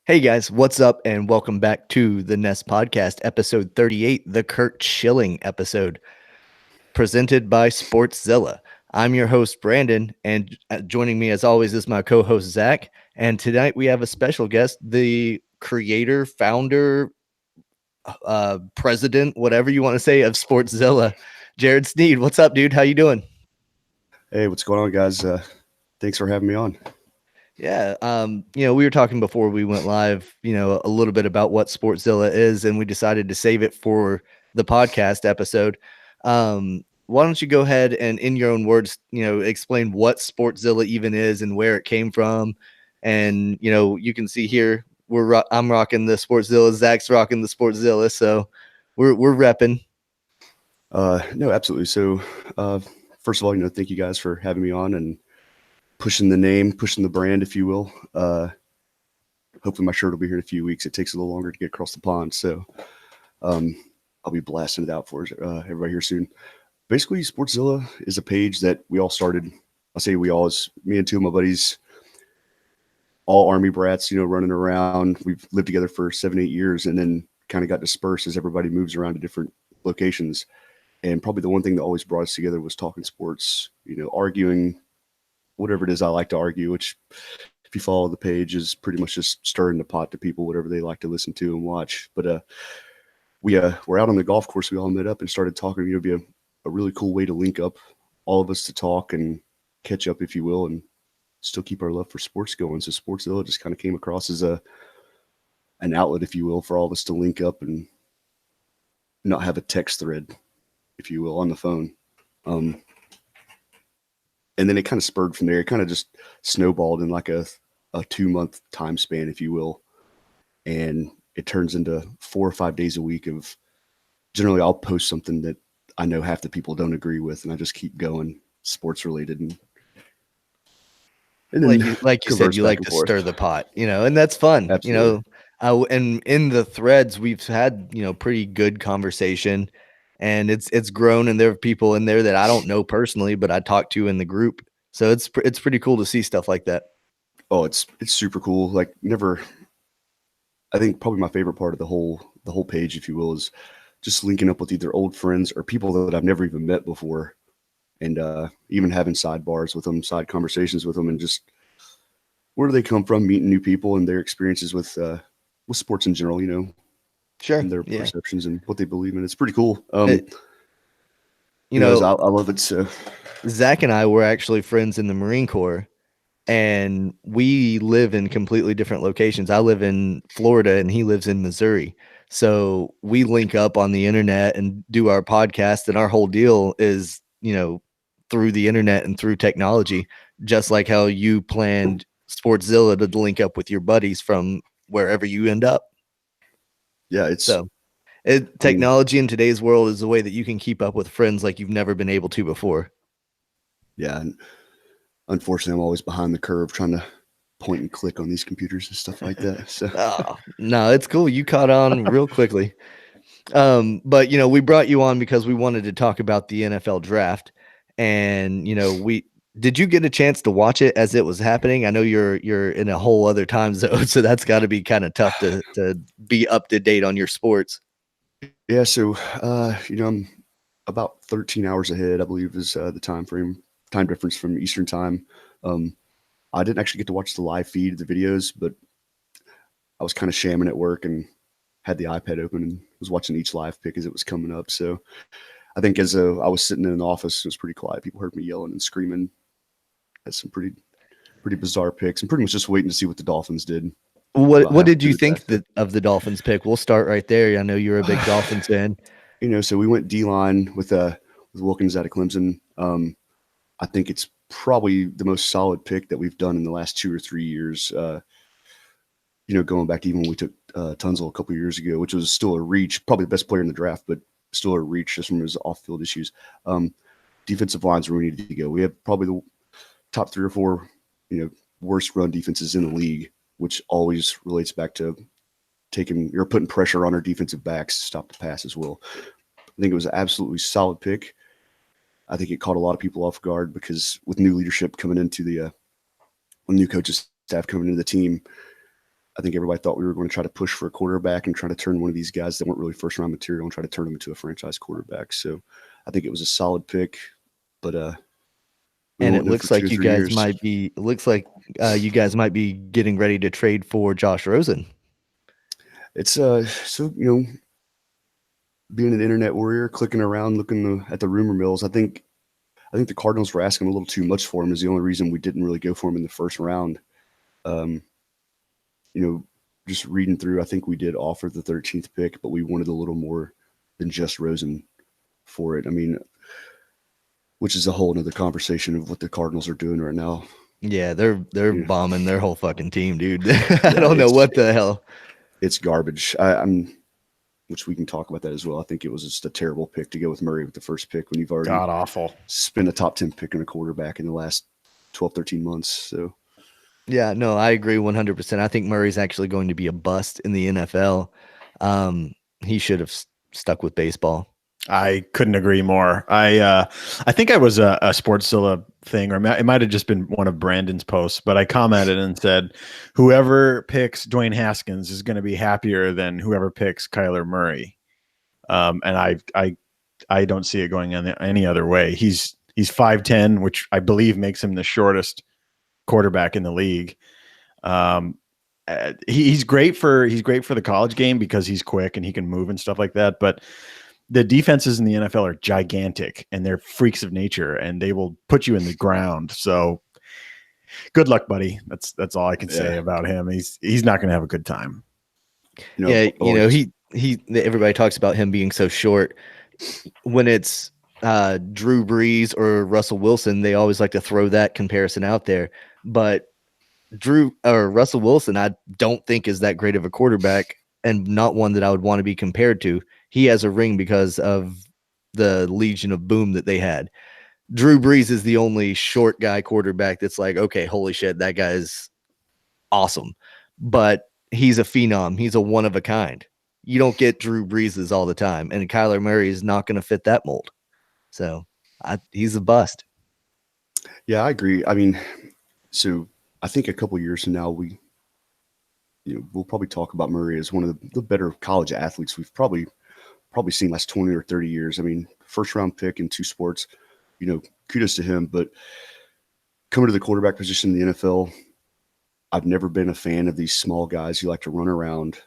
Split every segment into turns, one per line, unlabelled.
Hey guys, what's up? And welcome back to the Nest Podcast, episode 38, the Kurt Schilling episode, presented by Sportzilla. I'm your host, Brandon, and joining me as always is my co host, Zach. And tonight we have a special guest, the creator, founder, president, whatever you want to say, of Sportzilla, Jared Sneed. What's up, dude? How you doing?
Hey, what's going on, guys? Thanks for having me on.
Yeah, we were talking before we went live, a little bit about what Sportzilla is, and we decided to save it for the podcast episode. Why don't you go ahead and, in your own words, explain what Sportzilla even is and where it came from? And you can see here I'm rocking the Sportzilla, Zach's rocking the Sportzilla, so we're repping.
No, absolutely. So, first of all, thank you guys for having me on and pushing the name, pushing the brand, if you will. Hopefully, my shirt will be here in a few weeks. It takes a little longer to get across the pond, so I'll be blasting it out for everybody here soon. Basically, Sportzilla is a page that we all started. I say we all, as me and two of my buddies, all Army brats, running around. We've lived together for 7-8 years, and then kind of got dispersed as everybody moves around to different locations. And probably the one thing that always brought us together was talking sports, arguing whatever it is I like to argue, which if you follow the page is pretty much just stirring the pot to people, whatever they like to listen to and watch. But we're out on the golf course. We all met up and started talking. It'd be a really cool way to link up all of us to talk and catch up, if you will, and still keep our love for sports going. So Sportzilla just kind of came across as an outlet, if you will, for all of us to link up and not have a text thread, if you will, on the phone. And then it kind of spurred from there. It kind of just snowballed in like a 2-month time span, if you will. And it turns into 4 or 5 days a week of generally I'll post something that I know half the people don't agree with, and I just keep going sports related. And then
Like you said,
converse
you
back
like
and
to
forth.
stir the pot, and that's fun,
Absolutely.
and in the threads we've had, pretty good conversation, and it's grown, and there are people in there that I don't know personally, but I talk to in the group. So it's pretty cool to see stuff like that.
Oh, it's super cool. Like never, I think probably my favorite part of the whole page, if you will, is just linking up with either old friends or people that I've never even met before, and even having sidebars with them, side conversations with them, and just where do they come from, meeting new people and their experiences with sports in general,
Sure.
and their
Yeah.
perceptions and what they believe in. It's pretty cool.
It, you
As
know,
I love it. So
Zach and I were actually friends in the Marine Corps, and we live in completely different locations. I live in Florida and he lives in Missouri. So we link up on the internet and do our podcast, and our whole deal is, through the internet and through technology, just like how you planned Sportzilla to link up with your buddies from wherever you end up.
yeah,
So
I mean,
technology in today's world is a way that you can keep up with friends like you've never been able to before.
yeah. And unfortunately, I'm always behind the curve trying to point and click on these computers and stuff like that. So
Oh, no, it's cool. You caught on real quickly. But we brought you on because we wanted to talk about the NFL draft. And we did you get a chance to watch it as it was happening? I know you're in a whole other time zone, so that's got to be kind of tough to be up to date on your sports.
yeah, so I'm about 13 hours ahead, I believe, is the time difference from Eastern time. Um, I didn't actually get to watch the live feed of the videos, but I was kind of shamming at work and had the iPad open and was watching each live pick as it was coming up. So I think as I was sitting in the office, it was pretty quiet. People heard me yelling and screaming at some pretty bizarre picks, and pretty much just waiting to see what the Dolphins did
What
about
what
halfway
did
through
you
the
think
draft.
of the Dolphins pick? We'll start right there. I know you're a big Dolphins fan.
So we went D line with Wilkins out of Clemson. I think it's probably the most solid pick that we've done in the last 2 or 3 years. Going back to even when we took Tunzel a couple of years ago, which was still a reach, probably the best player in the draft, but still a reach just from his off-field issues. Defensive lines where we needed to go. We have probably the top 3 or 4, worst run defenses in the league, which always relates back to you're putting pressure on our defensive backs to stop the pass as well. I think it was an absolutely solid pick. I think it caught a lot of people off guard because with new leadership coming into the, when new coaches staff coming into the team, I think everybody thought we were going to try to push for a quarterback and try to turn one of these guys that weren't really first round material and try to turn them into a franchise quarterback. So I think it was a solid pick, but we
And
won't
it
know for
looks
2
like
or
you
3
guys
years.
might be looks like you guys might be getting ready to trade for Josh Rosen.
It's so being an internet warrior, clicking around, looking at the rumor mills. I think the Cardinals were asking a little too much for him. Is the only reason we didn't really go for him in the first round. Um, you know, just reading through, I think we did offer the 13th pick, but we wanted a little more than just Rosen for it. I mean, which is a whole nother conversation of what the Cardinals are doing right now.
Yeah, they're
You know,
bombing their whole fucking team, dude. I
yeah,
don't know what the hell.
it's garbage. I'm which we can talk about that as well. I think it was just a terrible pick to go with Murray with the first pick when you've already
God awful.
spent a top 10 pick on a quarterback in the last 12, 13 months. So
Yeah, no, I agree 100%. I think Murray's actually going to be a bust in the NFL. He should have stuck with baseball.
I couldn't agree more. I think I was a Sportzilla thing, or it might have just been one of Brandon's posts, but I commented and said, whoever picks Dwayne Haskins is going to be happier than whoever picks Kyler Murray. And I don't see it going any other way. He's 5'10", which I believe makes him the shortest quarterback in the league. He's great for the college game because he's quick and he can move and stuff like that. But the defenses in the NFL are gigantic and they're freaks of nature and they will put you in the ground. So good luck, buddy. That's all I can say about him. He's not going to have a good time.
Yeah, he everybody talks about him being so short. When it's Drew Brees or Russell Wilson, they always like to throw that comparison out there. But Russell Wilson, I don't think is that great of a quarterback and not one that I would want to be compared to. He has a ring because of the Legion of Boom that they had. Drew Brees is the only short guy quarterback that's like, okay, holy shit, that guy's awesome. But he's a phenom. He's a one of a kind. You don't get Drew Breeses all the time, and Kyler Murray is not going to fit that mold. So he's a bust.
Yeah, I agree. I mean, so I think a couple years from now, we'll probably talk about Murray as one of the better college athletes we've probably seen last 20 or 30 years. I mean, first round pick in 2 sports, kudos to him. But coming to the quarterback position in the NFL, I've never been a fan of these small guys who like to run around.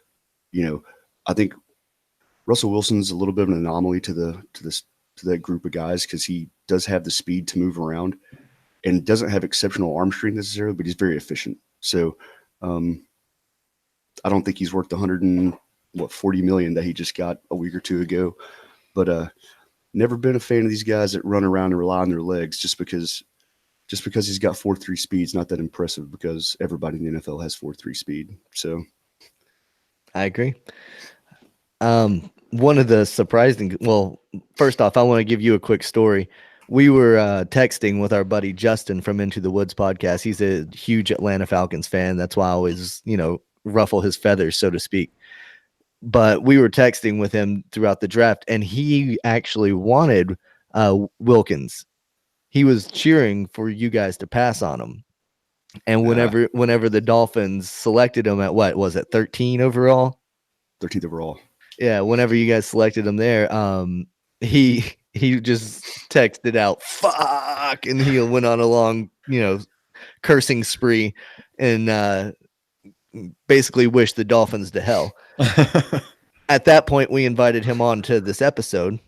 I think Russell Wilson's a little bit of an anomaly to that group of guys because he does have the speed to move around and doesn't have exceptional arm strength necessarily, but he's very efficient. So I don't think he's worth the $140 million that he just got a week or two ago. But never been a fan of these guys that run around and rely on their legs just because he's got 4.3 speed's not that impressive because everybody in the NFL has 4.3 speed. So
I agree. One of the surprising, well, first off, I want to give you a quick story. We were texting with our buddy Justin from Into the Woods podcast. He's a huge Atlanta Falcons fan. That's why I always, ruffle his feathers, so to speak. But we were texting with him throughout the draft, and he actually wanted Wilkins. He was cheering for you guys to pass on him. And whenever the Dolphins selected him at what was it, 13 overall?
13th overall.
Yeah, whenever you guys selected him there, he just texted out "fuck" and he went on a long, cursing spree and basically wished the Dolphins to hell. At that point, we invited him on to this episode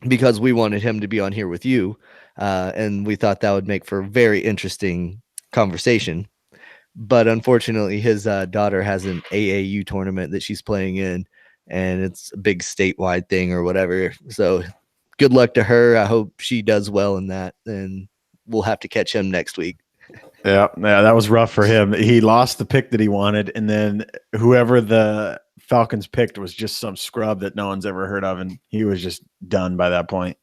because we wanted him to be on here with you, and we thought that would make for a very interesting conversation. But unfortunately, his daughter has an AAU tournament that she's playing in, and it's a big statewide thing or whatever. So good luck to her. I hope she does well in that, and we'll have to catch him next week.
Yeah, that was rough for him. He lost the pick that he wanted, and then whoever the Falcons picked was just some scrub that no one's ever heard of, and he was just done by that point.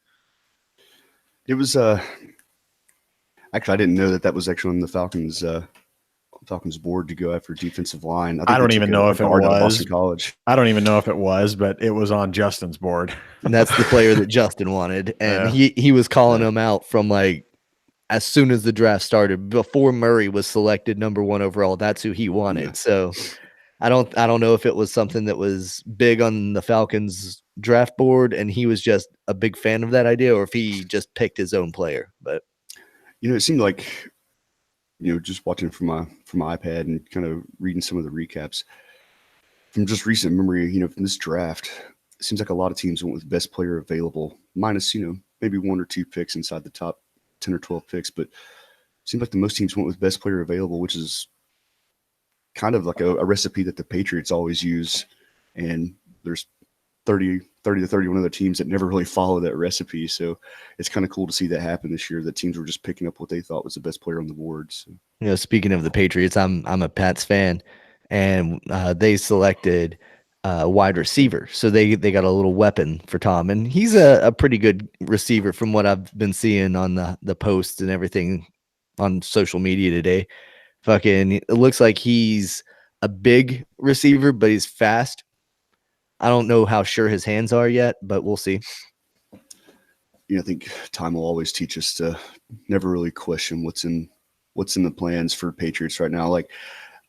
It was actually, I didn't know that was actually on the Falcons board to go after defensive line.
I don't even know if it was
Boston College.
I don't even know if it was, but it was on Justin's board.
And that's the player that Justin wanted, and he was calling him out from like as soon as the draft started, before Murray was selected number 1 overall. That's who he wanted. So I don't know if it was something that was big on the Falcons draft board and he was just a big fan of that idea, or if he just picked his own player. But
It seemed like, just watching from my iPad and kind of reading some of the recaps from just recent memory, from this draft, it seems like a lot of teams went with best player available, minus, maybe one or two picks inside the top 10 or 12 picks. But it seems like the most teams went with best player available, which is kind of like a recipe that the Patriots always use. And there's 30 to 31 other teams that never really follow that recipe. So it's kind of cool to see that happen this year, that teams were just picking up what they thought was the best player on the board. So.
speaking of the Patriots, I'm a Pats fan, and they selected wide receiver, so they got a little weapon for Tom, and he's a pretty good receiver from what I've been seeing on the posts and everything on social media today. Fucking, it looks like he's a big receiver, but he's fast. I don't know how sure his hands are yet, but we'll see.
I think time will always teach us to never really question what's in the plans for Patriots right now. Like,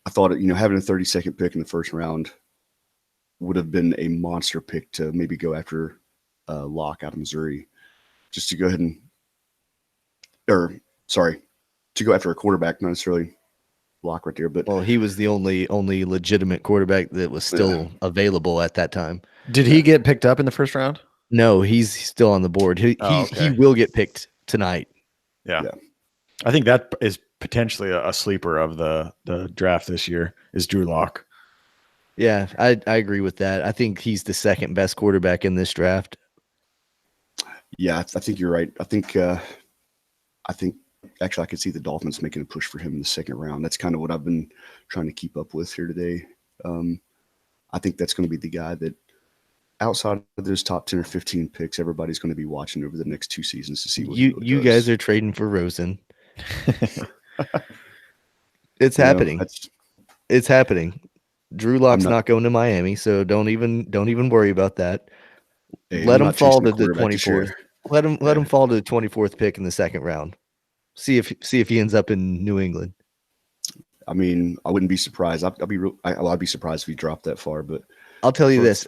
I thought, having a 32nd pick in the first round would have been a monster pick to maybe go after Locke out of Missouri, just to go ahead to go after a quarterback, not necessarily Locke right there. But
Well, he was the only legitimate quarterback that was still available at that time.
Did he get picked up in the first round?
No, he's still on the board. He will get picked tonight.
Yeah. I think that is potentially a sleeper of the draft this year is Drew Lock.
Yeah, I agree with that. I think he's the second best quarterback in this draft.
Yeah, I think you're right. I think actually I could see the Dolphins making a push for him in the second round. That's kind of what I've been trying to keep up with here today. I think that's going to be the guy that, outside of those top 10 or 15 picks, everybody's going to be watching over the next 2 seasons to see what
you guys are trading for Rosen. It's happening. It's happening. Drew Lock's not going to Miami, so don't even worry about that.
Hey,
let him fall to the 24th. Let him fall to the 24th pick in the second round. See if he ends up in New England.
I mean, I wouldn't be surprised. I'd be surprised if he dropped that far. But
I'll tell you this: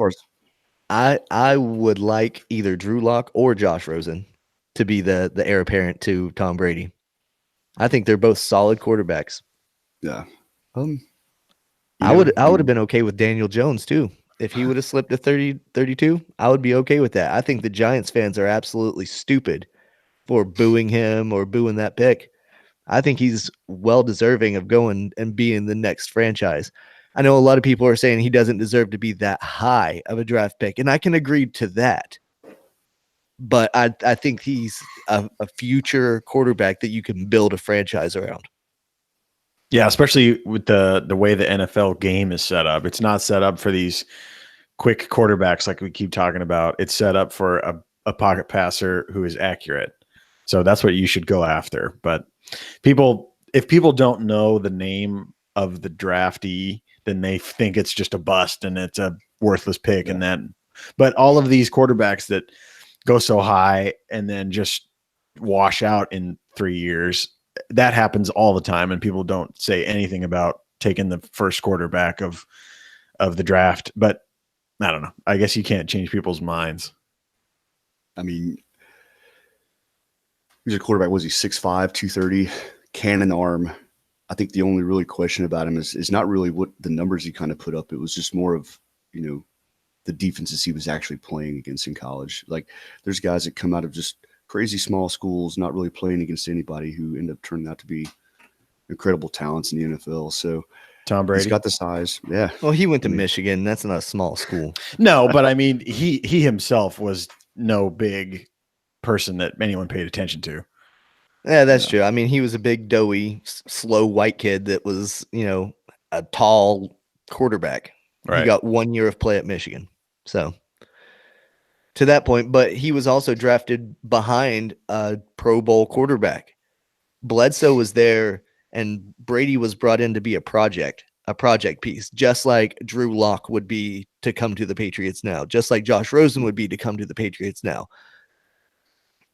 I would like either Drew Lock or Josh Rosen to be the heir apparent to Tom Brady. I think they're both solid quarterbacks.
Yeah.
I would have been okay with Daniel Jones too. If he would have slipped to 32, I would be okay with that. I think the Giants fans are absolutely stupid for booing him or booing that pick. I think he's well deserving of going and being the next franchise. I know a lot of people are saying he doesn't deserve to be that high of a draft pick, and I can agree to that. But I think he's a future quarterback that you can build a franchise around.
Yeah, especially with the way the NFL game is set up. It's not set up for these quick quarterbacks like we keep talking about. It's set up for a pocket passer who is accurate. So that's what you should go after. But if people don't know the name of the draftee, then they think it's just a bust and it's a worthless pick. Yeah. And then, but all of these quarterbacks that go so high and then just wash out in 3 years, that happens all the time. And people don't say anything about taking the first quarterback of the draft. But I don't know. I guess you can't change people's minds.
I mean, he's a quarterback. Was he 6'5", 230, cannon arm? I think the only really question about him is not really what the numbers he kind of put up. It was just more of, the defenses he was actually playing against in college. Like, there's guys that come out of just crazy small schools, not really playing against anybody, who end up turning out to be incredible talents in the NFL. So
Tom Brady,
he's got the size. Yeah.
Well, he went to Michigan. That's not a small school.
No, but I mean, he himself was no big person that anyone paid attention to.
Yeah, that's true. I mean, he was a big, doughy, slow white kid that was, a tall quarterback. Right. He got 1 year of play at Michigan. So to that point, but he was also drafted behind a Pro Bowl quarterback. Bledsoe was there, and Brady was brought in to be a project piece, just like Drew Lock would be to come to the Patriots now, just like Josh Rosen would be to come to the Patriots now.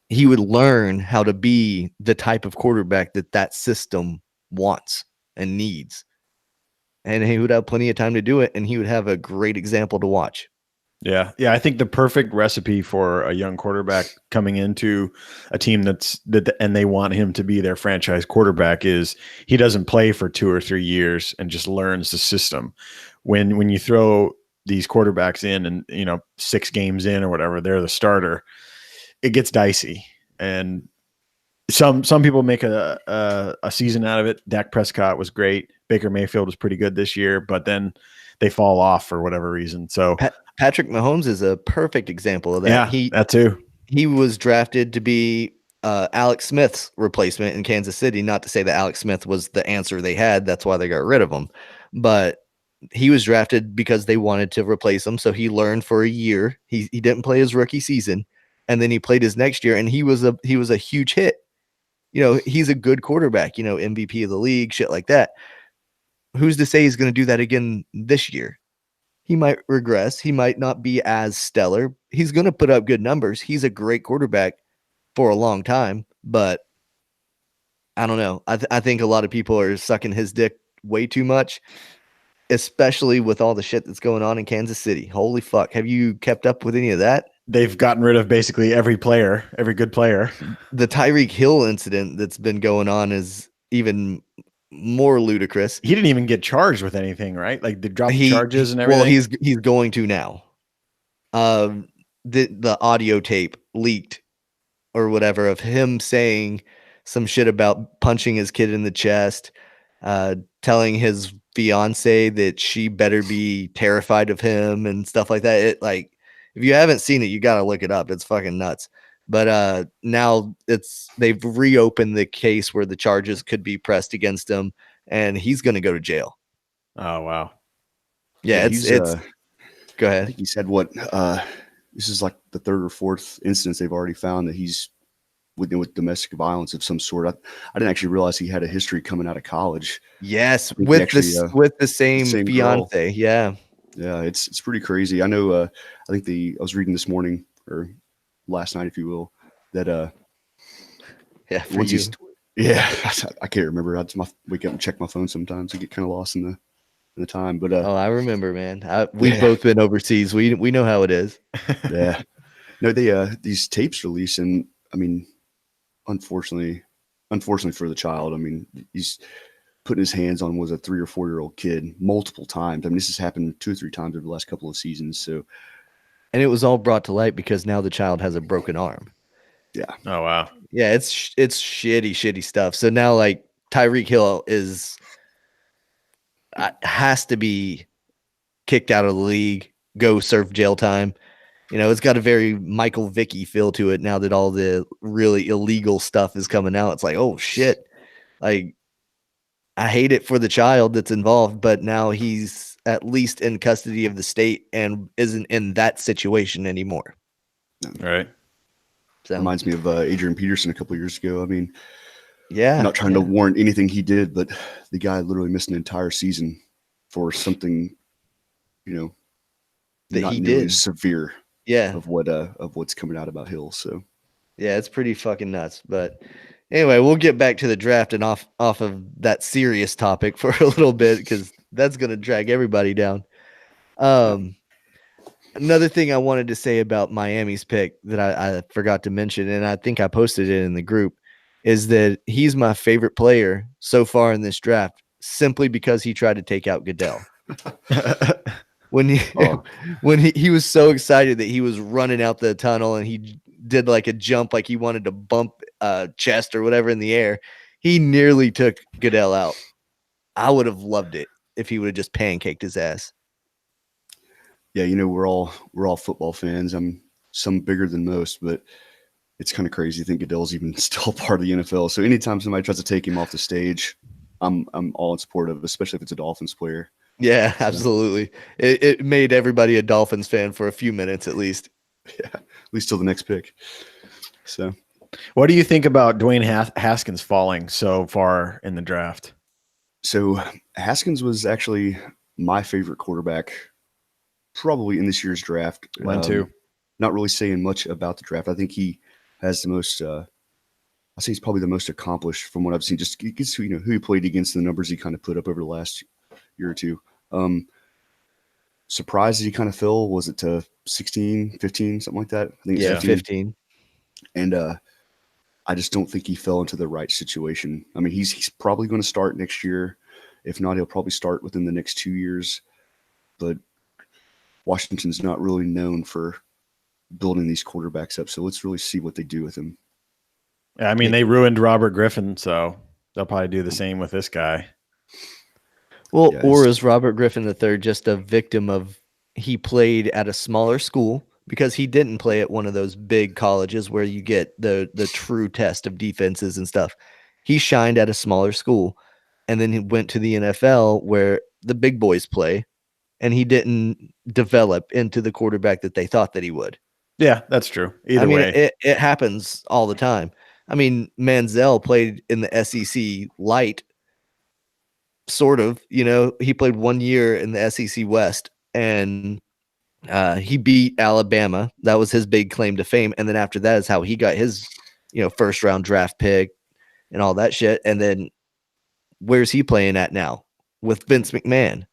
He would learn how to be the type of quarterback that system wants and needs. and he would have plenty of time to do it, and he would have a great example to watch.
Yeah. Yeah. I think the perfect recipe for a young quarterback coming into a team and they want him to be their franchise quarterback is he doesn't play for 2 or 3 years and just learns the system. When you throw these quarterbacks in and, 6 games in or whatever, they're the starter, it gets dicey. And some people make a season out of it. Dak Prescott was great. Baker Mayfield was pretty good this year, but then they fall off for whatever reason. So
Patrick Mahomes is a perfect example of that.
Yeah, that too.
He was drafted to be Alex Smith's replacement in Kansas City. Not to say that Alex Smith was the answer they had. That's why they got rid of him. But he was drafted because they wanted to replace him. So he learned for a year. He didn't play his rookie season, and then he played his next year, and he was a huge hit. He's a good quarterback. MVP of the league, shit like that. Who's to say he's going to do that again this year? He might regress. He might not be as stellar. He's going to put up good numbers. He's a great quarterback for a long time, but I don't know. I think a lot of people are sucking his dick way too much, especially with all the shit that's going on in Kansas City. Holy fuck. Have you kept up with any of that?
They've gotten rid of basically every player, every good player.
The Tyreek Hill incident that's been going on is even more ludicrous.
He didn't even get charged with anything, right? Like they dropped charges and everything.
Well, he's going to now. The audio tape leaked or whatever of him saying some shit about punching his kid in the chest, telling his fiance that she better be terrified of him and stuff like that. If you haven't seen it, you got to look it up. It's fucking nuts. But now they've reopened the case where the charges could be pressed against him, and he's going to go to jail.
Oh, wow.
Yeah, it's go ahead.
I think he said this is like the 3rd or 4th instance they've already found that he's with domestic violence of some sort. I didn't actually realize he had a history coming out of college.
Yes, with the same fiance. Girl.
Yeah, it's pretty crazy. I know. I think I was reading this morning or last night, if you will, that
for you.
I can't remember. I just wake up and check my phone sometimes. I get kind of lost in the time. But
I remember, man. We've both been overseas. We know how it is.
Yeah. No, these tapes release, and I mean, unfortunately for the child, I mean, he's putting his hands on was a 3 or 4-year-old kid multiple times. I mean, this has happened 2 or 3 times over the last couple of seasons. So,
and it was all brought to light because now the child has a broken arm.
Yeah.
Oh wow.
Yeah, it's shitty stuff. So now like Tyreek Hill has to be kicked out of the league, go serve jail time. It's got a very Michael Vicky feel to it now that all the really illegal stuff is coming out. It's like, oh shit. Like, I hate it for the child that's involved, but now he's at least in custody of the state and isn't in that situation anymore.
Right.
So reminds me of Adrian Peterson a couple of years ago. I mean,
yeah,
I'm not trying to warrant anything he did, but the guy literally missed an entire season for something, that not
he did
severe.
Yeah,
of what's coming out about Hill. So
yeah, it's pretty fucking nuts. But anyway, we'll get back to the draft and off of that serious topic for a little bit because that's gonna drag everybody down. Another thing I wanted to say about Miami's pick that I forgot to mention, and I think I posted it in the group, is that he's my favorite player so far in this draft simply because he tried to take out Goodell. When he was so excited that he was running out the tunnel and he did like a jump, like he wanted to bump chest or whatever in the air, he nearly took Goodell out. I would have loved it if he would have just pancaked his ass.
Yeah, we're all football fans. I'm some bigger than most, but it's kind of crazy to think Goodell's even still part of the NFL. So anytime somebody tries to take him off the stage, I'm all in support of, especially if it's a Dolphins player.
Yeah, absolutely. It made everybody a Dolphins fan for a few minutes at least.
Yeah, at least till the next pick. So,
what do you think about Dwayne Haskins falling so far in the draft?
So Haskins was actually my favorite quarterback probably in this year's draft.
Mine too.
Not really saying much about the draft. I think he has the most I say he's probably the most accomplished from what I've seen. Just gets who he played against, the numbers he kind of put up over the last year or two. Surprised he kind of fell. Was it to 16, 15, something like that? I think it's
Yeah,
15.
15.
And I just don't think he fell into the right situation. I mean, he's probably going to start next year. If not, he'll probably start within the next 2 years. But Washington's not really known for building these quarterbacks up. So let's really see what they do with him.
I mean, they ruined Robert Griffin, so they'll probably do the same with this guy.
Well,
Yeah,
or is Robert Griffin III just a victim of he played at a smaller school because he didn't play at one of those big colleges where you get the true test of defenses and stuff. He shined at a smaller school, and then he went to the NFL where the big boys play, and he didn't develop into the quarterback that they thought that he would.
Yeah, that's true.
I
Either
mean,
way.
it happens all the time. I mean, Manziel played in the SEC light, sort of. He played 1 year in the SEC West, and he beat Alabama. That was his big claim to fame. And then after that is how he got his, first round draft pick and all that shit. And then where's he playing at now with Vince McMahon?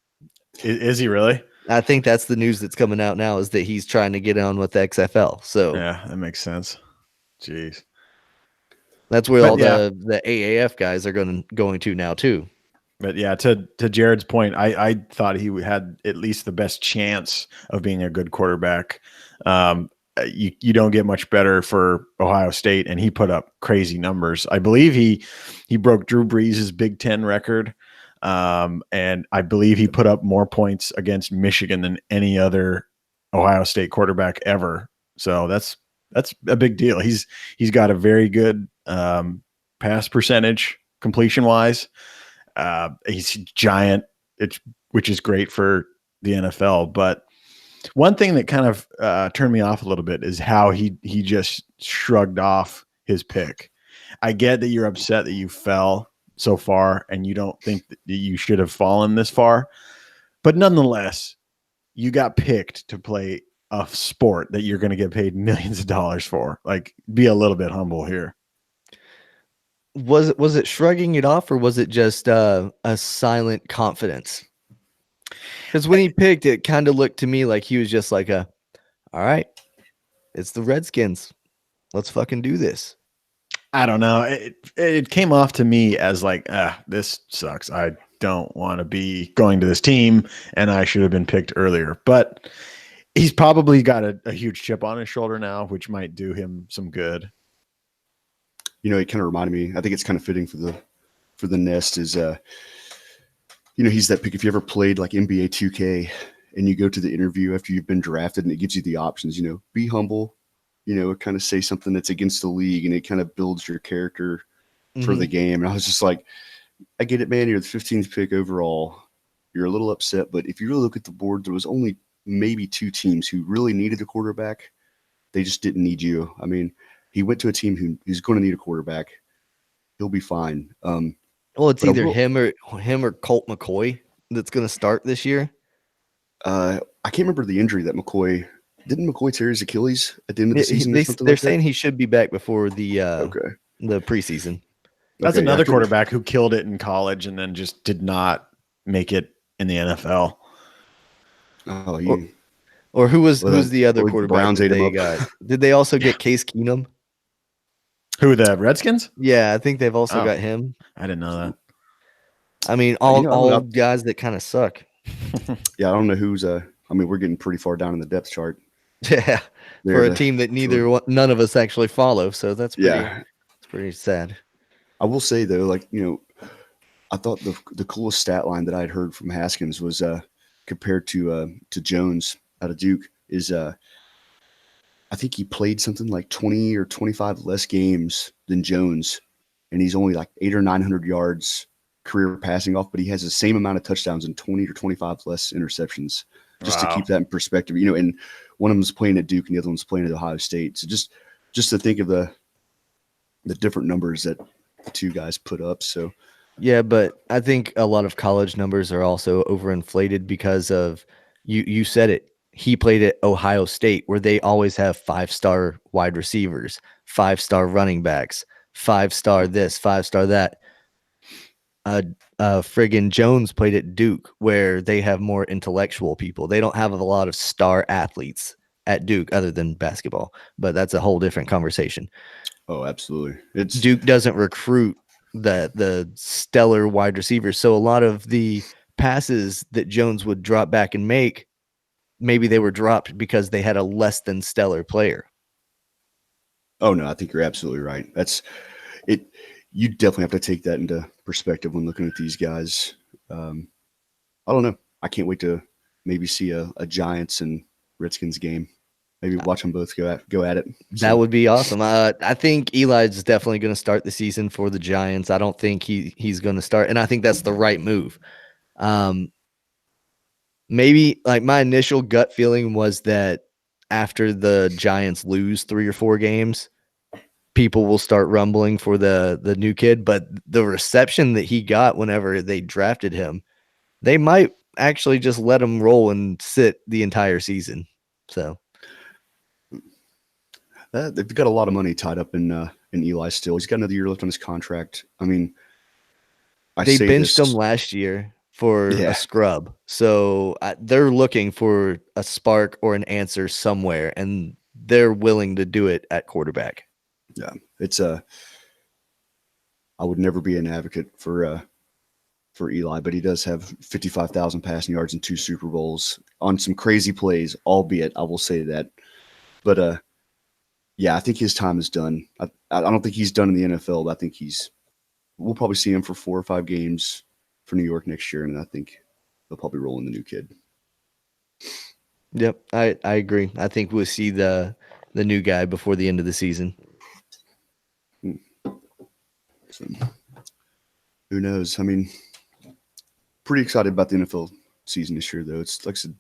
Is he really?
I think that's the news that's coming out now is that he's trying to get on with the XFL. So
Yeah, that makes sense. Jeez.
that's where
But
all
yeah.
the AAF guys are going to now too.
But yeah, to Jared's point, I thought he had at least the best chance of being a good quarterback. You don't get much better for Ohio State, and he put up crazy numbers. I believe he broke Drew Brees' Big Ten record, and I believe he put up more points against Michigan than any other Ohio State quarterback ever. So that's a big deal. He's got a very good pass percentage completion wise. He's giant, which is great for the NFL. But one thing that kind of turned me off a little bit is how he just shrugged off his pick. I get that you're upset that you fell so far and you don't think that you should have fallen this far, but nonetheless, you got picked to play a sport that you're going to get paid millions of dollars for. Like, be a little bit humble here.
Was it shrugging it off, or was it just a silent confidence? Because when he picked, it kind of looked to me like he was just like all right, it's the Redskins. Let's fucking do this.
I don't know. It came off to me as like, this sucks. I don't want to be going to this team, and I should have been picked earlier. But he's probably got a huge chip on his shoulder now, which might do him some good.
It kind of reminded me. I think it's kind of fitting for the Nest is, he's that pick. If you ever played like NBA 2K and you go to the interview after you've been drafted and it gives you the options, be humble, kind of say something that's against the league, and it kind of builds your character for the game. And I was just like, I get it, man. You're the 15th pick overall. You're a little upset, but if you really look at the board, there was only maybe 2 teams who really needed a quarterback. They just didn't need you. I mean, he went to a team who's going to need a quarterback. He'll be fine.
Well, it's either him or Colt McCoy that's going to start this year.
I can't remember the injury that McCoy didn't. McCoy tear his Achilles at the end of the season.
They're saying he should be back before the
the
preseason.
That's another quarterback who killed it in college and then just did not make it in the NFL.
Oh,
or who's the other quarterback
Browns
that
ate
they
him up.
got? Did they also get Case Keenum?
Who, the Redskins?
Yeah, I think they've also got him.
I didn't know that.
I mean, all guys that kind of suck.
Yeah, I don't know who's. I mean, we're getting pretty far down in the depth chart.
Yeah, for a team that none of us actually follow, so that's pretty sad.
I will say though, like I thought the coolest stat line that I had heard from Haskins was compared to Jones out of Duke is I think he played something like 20 or 25 less games than Jones, and he's only like 800 or 900 yards career passing off, but he has the same amount of touchdowns and 20 or 25 less interceptions. Just to keep that in perspective, and one of them is playing at Duke and the other one's playing at Ohio State. So just to think of the different numbers that the 2 guys put up. So
yeah, but I think a lot of college numbers are also overinflated because of you said it. He played at Ohio State, where they always have 5-star wide receivers, 5-star running backs, 5-star this, 5-star that. friggin' Jones played at Duke, where they have more intellectual people. They don't have a lot of star athletes at Duke other than basketball, but that's a whole different conversation.
Oh, absolutely. It's
Duke doesn't recruit the stellar wide receivers, so a lot of the passes that Jones would drop back and make, maybe they were dropped because they had a less than stellar player.
Oh no, I think you're absolutely right. That's it. You definitely have to take that into perspective when looking at these guys. I don't know. I can't wait to maybe see a Giants and Redskins game. Maybe watch them both go at it.
That would be awesome. I think Eli's definitely going to start the season for the Giants. I don't think he's going to start, and I think that's the right move. Maybe like my initial gut feeling was that after the Giants lose 3 or 4 games, people will start rumbling for the new kid. But the reception that he got whenever they drafted him, they might actually just let him roll and sit the entire season. So.
They've got a lot of money tied up in Eli still. He's got another year left on his contract. I mean,
They benched him last year for a scrub. So they're looking for a spark or an answer somewhere, and they're willing to do it at quarterback.
Yeah, it's I would never be an advocate for Eli, but he does have 55,000 passing yards and 2 Super Bowls on some crazy plays, albeit I will say that. But yeah, I think his time is done. I don't think he's done in the NFL, but I think we'll probably see him for 4 or 5 games for New York next year, and I think they'll probably roll in the new kid.
Yep, I agree. I think we'll see the new guy before the end of the season.
So, who knows? I mean, pretty excited about the NFL season this year, though. It's like I said,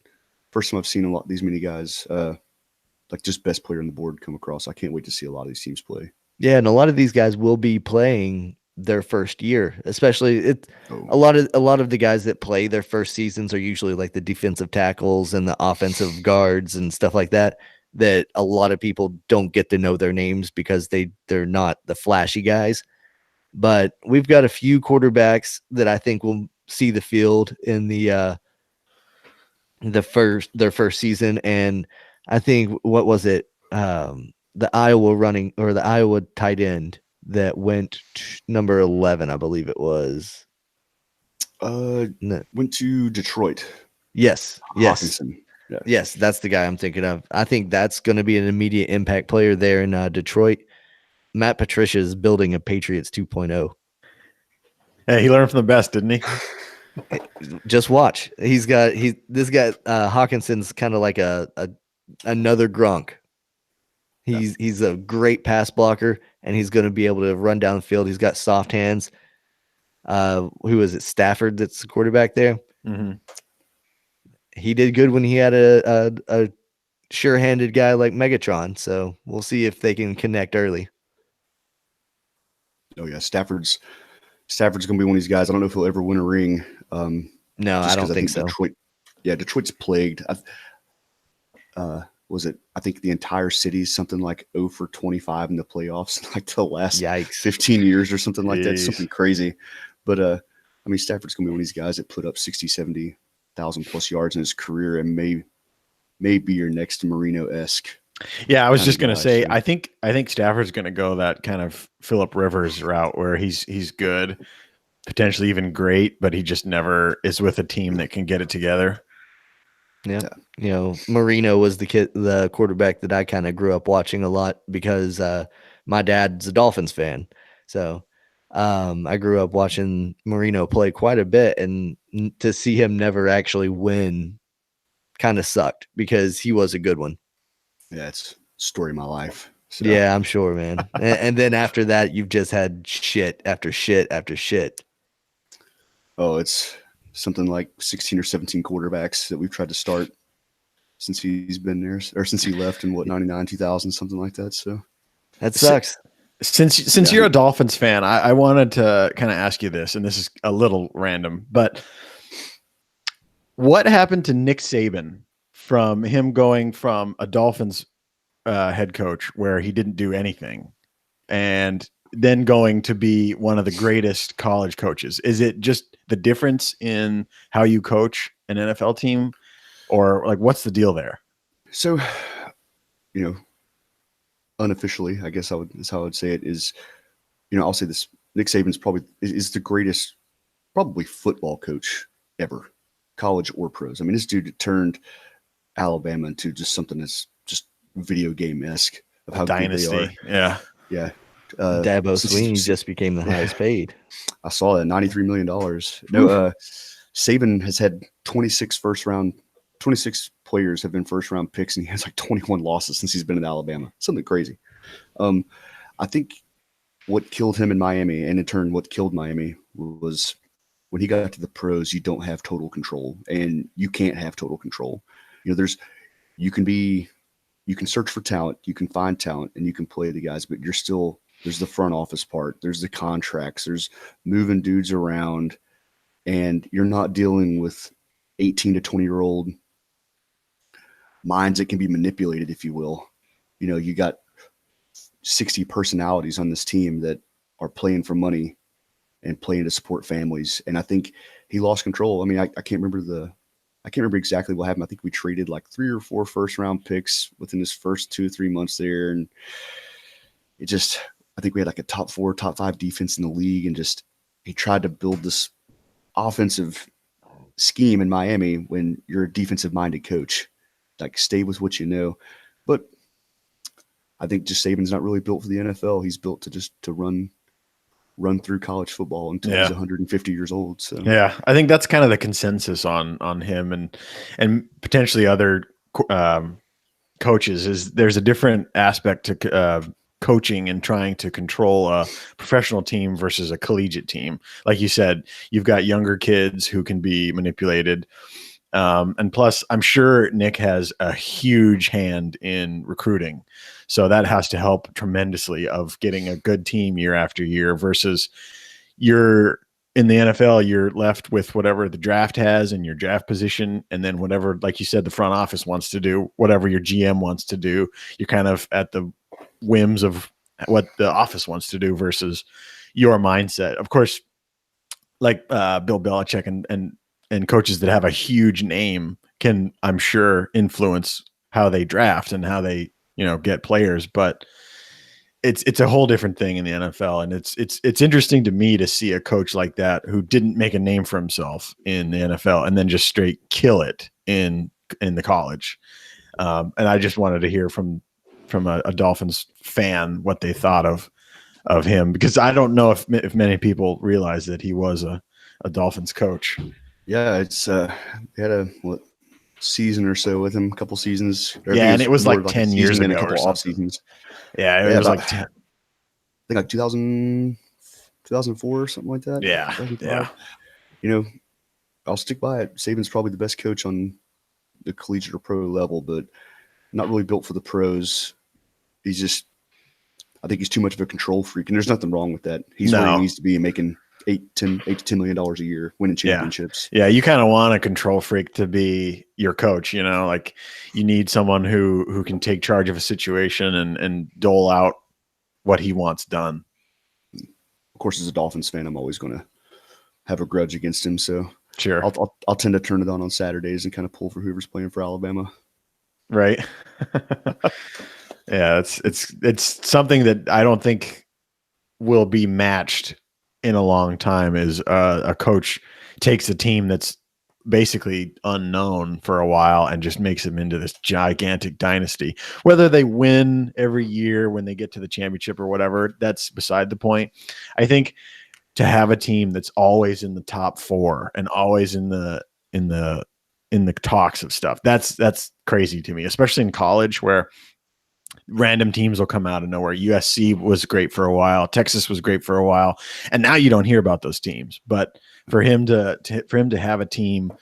first time I've seen these many guys, like just best player on the board come across. I can't wait to see a lot of these teams play.
Yeah, and a lot of these guys will be playing their first year, especially a lot of the guys that play their first seasons are usually like the defensive tackles and the offensive guards and stuff like that. That a lot of people don't get to know their names because they're not the flashy guys. But we've got a few quarterbacks that I think will see the field in their first season, and I think what was it? The Iowa tight end that went number 11, I believe it was.
Went to Detroit.
Yes.
Hawkinson. Yeah.
Yes, that's the guy I'm thinking of. I think that's going to be an immediate impact player there in Detroit. Matt Patricia is building a Patriots 2.0.
Hey, he learned from the best, didn't he?
Just watch. This guy Hawkinson's kind of like another Gronk. He's a great pass blocker, and he's going to be able to run down the field. He's got soft hands. Who is it? Stafford, that's the quarterback there.
Mm-hmm.
He did good when he had a sure-handed guy like Megatron. So we'll see if they can connect early.
Oh yeah, Stafford's going to be one of these guys. I don't know if he'll ever win a ring.
No, I don't think so.
Detroit's plagued. Was it? I think the entire city's something like 0 for 25 in the playoffs, like the last 15 years or something like that. Something crazy. But I mean, Stafford's going to be one of these guys that put up 60, 70,000 plus yards in his career, and may be your next Marino-esque.
Yeah, I was just going to say, I think Stafford's going to go that kind of Phillip Rivers route where he's good, potentially even great, but he just never is with a team that can get it together.
Yeah. Marino was the quarterback that I kind of grew up watching a lot because my dad's a Dolphins fan. So I grew up watching Marino play quite a bit, and to see him never actually win kind of sucked because he was a good one.
Yeah, it's story of my life. So.
Yeah, I'm sure, man. and then after that, you've just had shit after shit after shit.
Oh, it's something like 16 or 17 quarterbacks that we've tried to start since he's been there, or since he left in 99, 2000, something like that. So
that sucks.
Since you're a Dolphins fan, I wanted to kind of ask you this, and this is a little random, but what happened to Nick Saban from him going from a Dolphins head coach where he didn't do anything, and then going to be one of the greatest college coaches? Is it just the difference in how you coach an NFL team, or like what's the deal there?
So, unofficially, I guess that's how I would say it is, I'll say this, Nick Saban's probably is the greatest, probably football coach ever, college or pros. I mean, this dude turned Alabama into just something that's just video game-esque of how
Dynasty.
good they are. Yeah.
Dabo Sweeney just became the highest paid.
I saw that, $93 million. No, Saban has had 26 players have been first round picks, and he has like 21 losses since he's been in Alabama. Something crazy. I think what killed him in Miami, and in turn what killed Miami, was when he got to the pros, you don't have total control, and you can't have total control. You can search for talent, you can find talent, and you can play the guys, but there's the front office part, there's the contracts, there's moving dudes around, and you're not dealing with 18 to 20-year-old minds that can be manipulated, if you will. You got 60 personalities on this team that are playing for money and playing to support families. And I think he lost control. I mean, I can't remember exactly what happened. I think we traded like 3 or 4 first round picks within his first 2 or 3 months there. And I think we had like a top 4, top 5 defense in the league. And he tried to build this offensive scheme in Miami when you're a defensive minded coach. Like, stay with what you know. But I think just Saban's not really built for the NFL. He's built to run through college football until he's 150 years old. So
yeah, I think that's kind of the consensus on him and potentially other coaches. Is there's a different aspect to coaching and trying to control a professional team versus a collegiate team. Like you said, you've got younger kids who can be manipulated. And plus, I'm sure Nick has a huge hand in recruiting. So that has to help tremendously of getting a good team year after year versus you're in the NFL, you're left with whatever the draft has and your draft position. And then whatever, like you said, the front office wants to do, whatever your GM wants to do, you're kind of at the whims of what the office wants to do versus your mindset. Of course, like Bill Belichick and coaches that have a huge name can, I'm sure, influence how they draft and how they, get players, but it's a whole different thing in the NFL. And it's interesting to me to see a coach like that who didn't make a name for himself in the NFL and then just straight kill it in the college. And I just wanted to hear from a Dolphins fan what they thought of him, because I don't know if many people realize that he was a Dolphins coach.
Yeah, it's we had a season or so with him, a couple seasons.
Yeah, and it was like 10 years ago,
and a couple
or
off seasons.
Yeah, it was like 10.
I think like 2004 or something like that.
Yeah.
I'll stick by it. Saban's probably the best coach on the collegiate or pro level, but not really built for the pros. I think he's too much of a control freak, and there's nothing wrong with that. He's where he needs to be, making $8 to $10 million a year, winning championships.
Yeah, you kind of want a control freak to be your coach. Like you need someone who can take charge of a situation and dole out what he wants done.
Of course, as a Dolphins fan, I'm always going to have a grudge against him. So
sure,
I'll tend to turn it on Saturdays and kind of pull for whoever's playing for Alabama.
Right. Yeah, it's something that I don't think will be matched in a long time. Is a coach takes a team that's basically unknown for a while and just makes them into this gigantic dynasty. Whether they win every year when they get to the championship or whatever, that's beside the point. I think to have a team that's always in the top 4 and always in the talks of stuff, that's crazy to me, especially in college where random teams will come out of nowhere. USC was great for a while. Texas was great for a while. And now you don't hear about those teams. But for him to have a team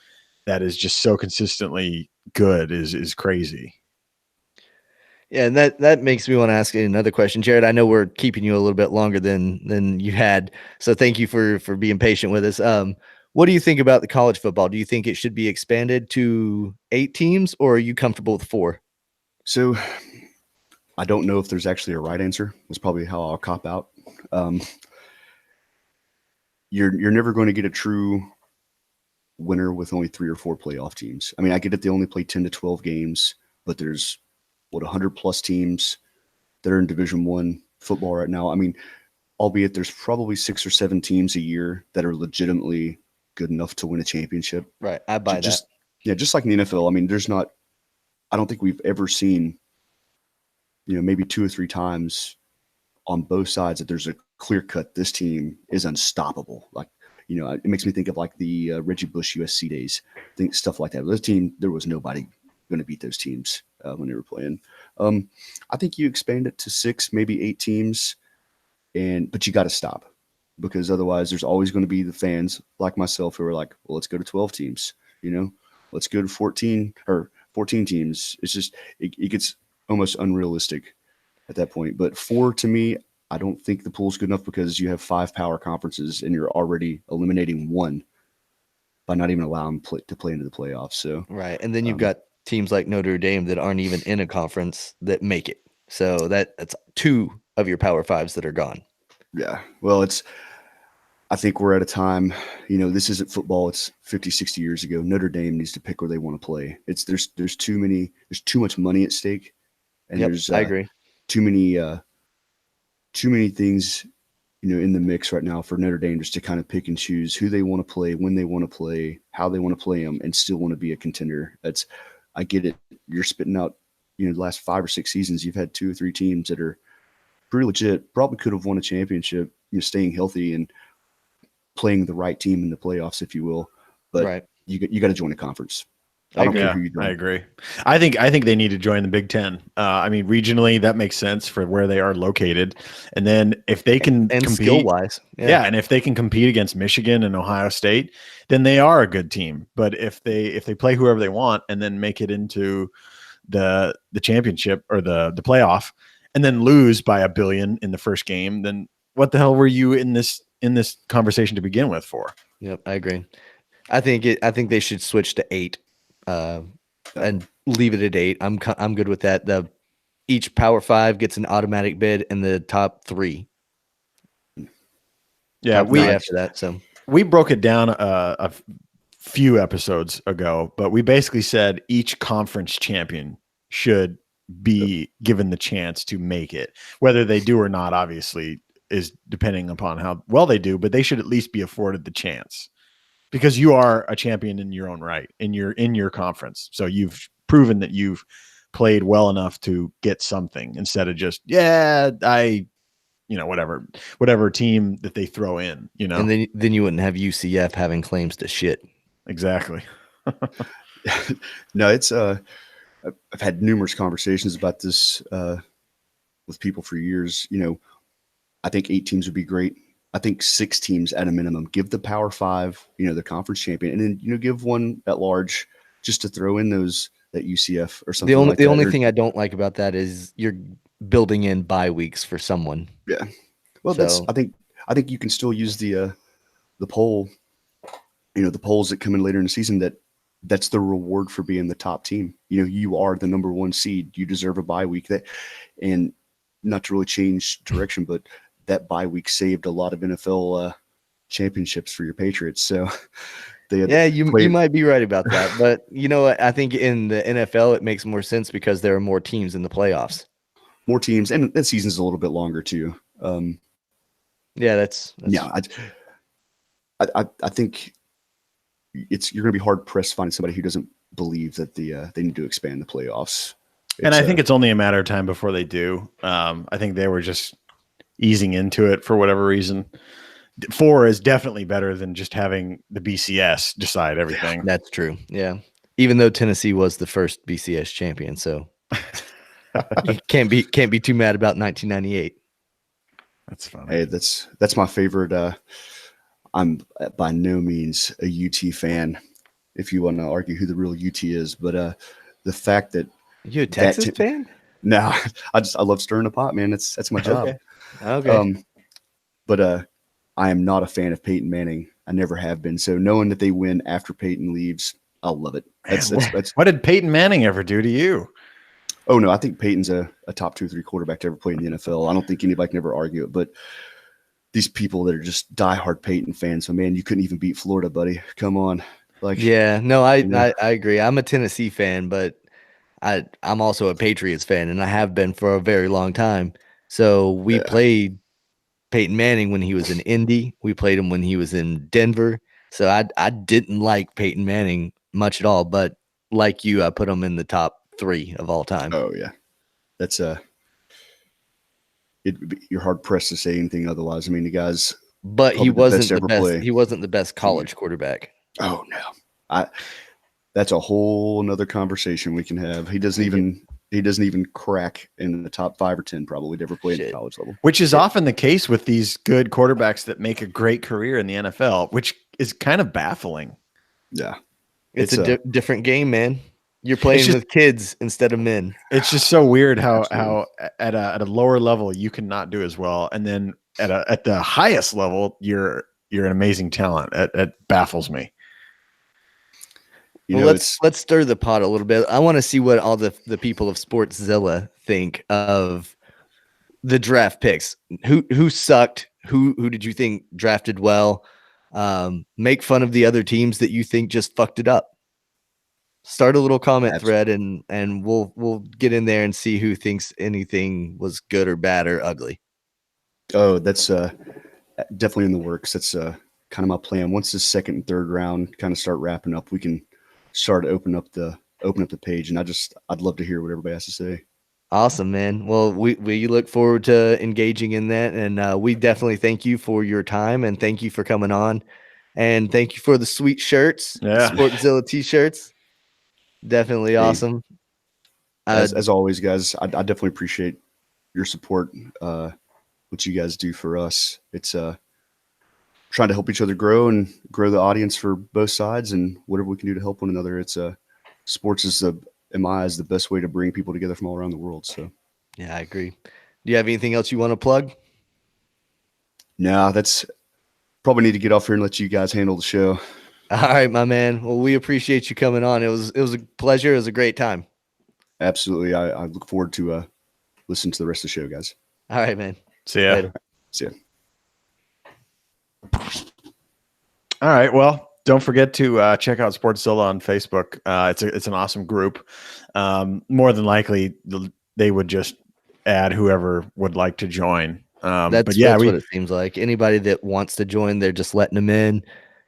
that is just so consistently good is crazy.
Yeah, and that makes me want to ask you another question. Jared, I know we're keeping you a little bit longer than you had. So thank you for being patient with us. What do you think about the college football? Do you think it should be expanded to 8 teams, or are you comfortable with 4?
So I don't know if there's actually a right answer. That's probably how I'll cop out. You're never going to get a true winner with only 3 or 4 playoff teams. I mean, I get it. They only play 10 to 12 games, but there's 100 plus teams that are in Division I football right now. I mean, albeit there's probably 6 or 7 teams a year that are legitimately good enough to win a championship.
Right. I buy
just,
that.
Yeah, just like in the NFL. I mean, I don't think we've ever seen, maybe 2 or 3 times on both sides that there's a clear cut, this team is unstoppable. Like, it makes me think of like the Reggie Bush USC days, stuff like that. This team, there was nobody going to beat those teams when they were playing. I think you expand it to 6, maybe 8 teams, but you got to stop, because otherwise there's always going to be the fans like myself who are like, well, let's go to 12 teams, let's go to 14 teams. It's just, it gets almost unrealistic at that point. But 4, to me, I don't think the pool's good enough, because you have 5 power conferences and you're already eliminating 1 by not even allowing to play into the playoffs. So
right. And then you've got teams like Notre Dame that aren't even in a conference that make it. So that's 2 of your Power 5s that are gone.
Yeah. Well, I think we're at a time, this isn't football. It's 50, 60 years ago. Notre Dame needs to pick where they want to play. There's too much money at stake. And
I agree.
Too many things, in the mix right now for Notre Dame just to kind of pick and choose who they want to play, when they want to play, how they want to play them, and still want to be a contender. I get it. You're spitting out, the last 5 or 6 seasons, you've had 2 or 3 teams that are pretty legit, probably could have won a championship, staying healthy and playing the right team in the playoffs, if you will. But
right.
you got to join a conference.
I agree. I think they need to join the Big Ten. I mean, regionally, that makes sense for where they are located. And then if they can
and
compete,
skill wise,
and if they can compete against Michigan and Ohio State, then they are a good team. But if they play whoever they want and then make it into the championship or the playoff and then lose by $1 billion in the first game, then what the hell were you in this conversation to begin with for?
Yep, I agree. I think they should switch to 8. And leave it at 8. I'm good with that. Each Power 5 gets an automatic bid in the top 3.
Yeah,
after that. So
we broke it down a few episodes ago, but we basically said each conference champion should be given the chance to make it. Whether they do or not, obviously, is depending upon how well they do, but they should at least be afforded the chance. Because you are a champion in your own right, in your conference. So you've proven that you've played well enough to get something instead of just, whatever team that they throw in,
And then you wouldn't have UCF having claims to shit.
Exactly.
No, it's I've had numerous conversations about this with people for years. I think 8 teams would be great. I think 6 teams at a minimum. Give the Power 5, the conference champion, and then give one at large just to throw in that UCF or something. The
only thing I don't like about that is you're building in bye weeks for someone.
Yeah, well, I think you can still use the poll. The polls that come in later in the season. That's the reward for being the top team. You are the number 1 seed. You deserve a bye week. And not to really change direction, but that bye week saved a lot of NFL championships for your Patriots. So
you might be right about that. But you know what? I think in the NFL, it makes more sense because there are more teams in the playoffs.
More teams, and that season's a little bit longer too.
That's
I think you're going to be hard pressed finding somebody who doesn't believe that they need to expand the playoffs.
And I think it's only a matter of time before they do. I think they were just easing into it for whatever reason. 4 is definitely better than just having the BCS decide everything.
Yeah, that's true. Yeah. Even though Tennessee was the first BCS champion, so you can't be too mad about 1998.
That's funny.
Hey, that's my favorite. I'm by no means a UT fan, if you want to argue who the real UT is, but the fact that
you a Texas fan?
No, I love stirring the pot, man. That's my job.
Okay.
But I am not a fan of Peyton Manning. I never have been. So knowing that they win after Peyton leaves, I'll love it.
What did Peyton Manning ever do to you?
Oh no, I think Peyton's a top 2 or 3 quarterback to ever play in the NFL. I don't think anybody can ever argue it. But these people that are just diehard Peyton fans. So man, you couldn't even beat Florida, buddy. Come on. Like,
Yeah, no,
you know,
I agree. I'm a Tennessee fan, but I'm also a Patriots fan, and I have been for a very long time. So we
yeah.
played Peyton Manning when he was in Indy. We played him when he was in Denver. So I didn't like Peyton Manning much at all, but like you, I put him in the top 3 of all time.
Oh yeah. That's you're hard pressed to say anything otherwise. I mean, the guy's
But he
probably the best
wasn't
to
the
ever
best.
play.
He wasn't the best college quarterback.
Oh no. That's a whole nother conversation we can have. He doesn't even crack in the top 5 or 10 probably to ever play at the college level.
Which is often the case with these good quarterbacks that make a great career in the NFL, which is kind of baffling.
Yeah.
It's a different game, man. You're playing with kids instead of men.
It's just so weird how at a lower level you cannot do as well, and then at the highest level you're an amazing talent. It baffles me.
Well, let's stir the pot a little bit. I want to see what all the people of Sportzilla think of the draft picks. Who sucked? Who did you think drafted well? Make fun of the other teams that you think just fucked it up. Start a little comment thread and we'll get in there and see who thinks anything was good or bad or ugly.
Oh, that's definitely in the works. That's kind of my plan. Once the second and third round kind of start wrapping up, we can start to open up the page, and I'd love to hear what everybody has to say.
Awesome, man. Well, we look forward to engaging in that, and we definitely thank you for your time, and thank you for coming on, and thank you for the sweet shirts, the Sportzilla t-shirts. Definitely awesome.
As always, guys, I definitely appreciate your support. What you guys do for us. It's trying to help each other grow and grow the audience for both sides, and whatever we can do to help one another. It's sports is in my eyes the best way to bring people together from all around the world. So
yeah, I agree. Do you have anything else you want to plug?
No, that's probably need to get off here and let you guys handle the show.
All right, my man. Well, we appreciate you coming on. It was a pleasure. It was a great time.
Absolutely. I look forward to listening to the rest of the show, guys.
All right, man.
See ya.
Later.
See ya.
All right. Well, don't forget to check out Sportzilla on Facebook. It's an awesome group. More than likely, they would just add whoever would like to join. That's what
it seems like. Anybody that wants to join, they're just letting them in.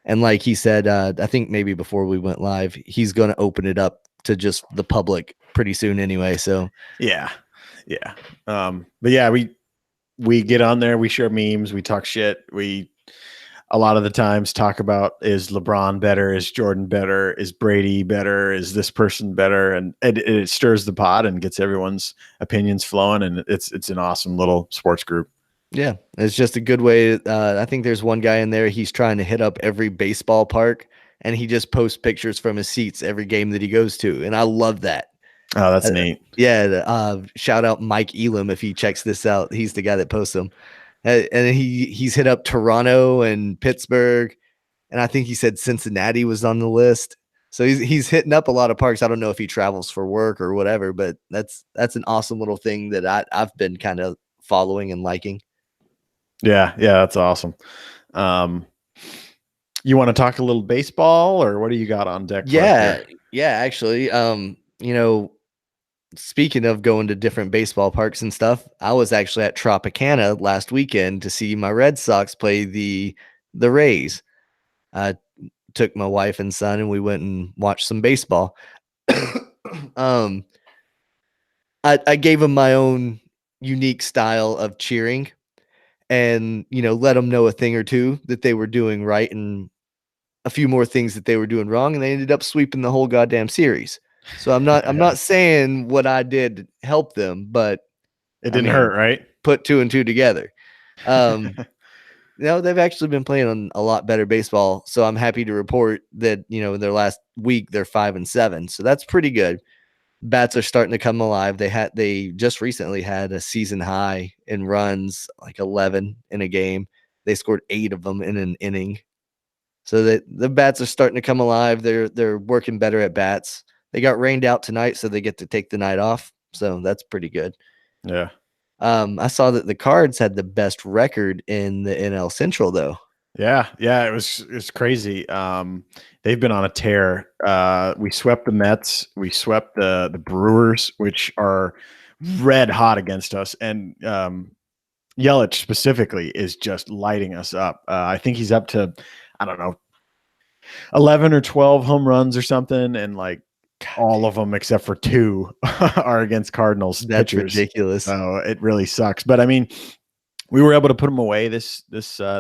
And like he said, I think maybe before we went live, he's going to open it up to just the public pretty soon anyway. So
yeah. But yeah, we get on there, we share memes, we talk shit. We a lot of the times talk about, is LeBron better? Is Jordan better? Is Brady better? Is this person better? And it stirs the pot and gets everyone's opinions flowing. And it's an awesome little sports group.
Yeah, it's just a good way. I think there's one guy in there. He's trying to hit up every baseball park, and he just posts pictures from his seats every game that he goes to. And I love that.
Oh, that's neat.
Yeah. Shout out Mike Elam if he checks this out. He's the guy that posts them. And he's hit up Toronto and Pittsburgh, and I think he said Cincinnati was on the list. So he's hitting up a lot of parks. I don't know if he travels for work or whatever, but that's an awesome little thing that I've been kind of following and liking.
Yeah, that's awesome. You want to talk a little baseball, or what do you got on deck?
Yeah, actually, speaking of going to different baseball parks and stuff, I was actually at Tropicana last weekend to see my Red Sox play the Rays. I took my wife and son, and we went and watched some baseball. I gave them my own unique style of cheering, and let them know a thing or two that they were doing right and a few more things that they were doing wrong, and they ended up sweeping the whole goddamn series. So I'm not saying what I did helped them, but
it didn't hurt, right?
Put 2 and 2 together. They've actually been playing a lot better baseball. So I'm happy to report that, in their last week, they're 5-7. So that's pretty good. Bats are starting to come alive. They just recently had a season high in runs, like 11 in a game. They scored 8 of them in an inning. So the bats are starting to come alive. They're working better at bats. They got rained out tonight, so they get to take the night off. So that's pretty good.
Yeah.
I saw that the Cards had the best record in the NL Central, though.
Yeah, it's crazy. They've been on a tear. We swept the Mets, we swept the Brewers, which are red hot against us, and Yelich specifically is just lighting us up. I think he's up to, I don't know, 11 or 12 home runs or something, and like all of them except for 2 are against Cardinals
That's
pitchers.
ridiculous.
So it really sucks. But I mean, we were able to put them away this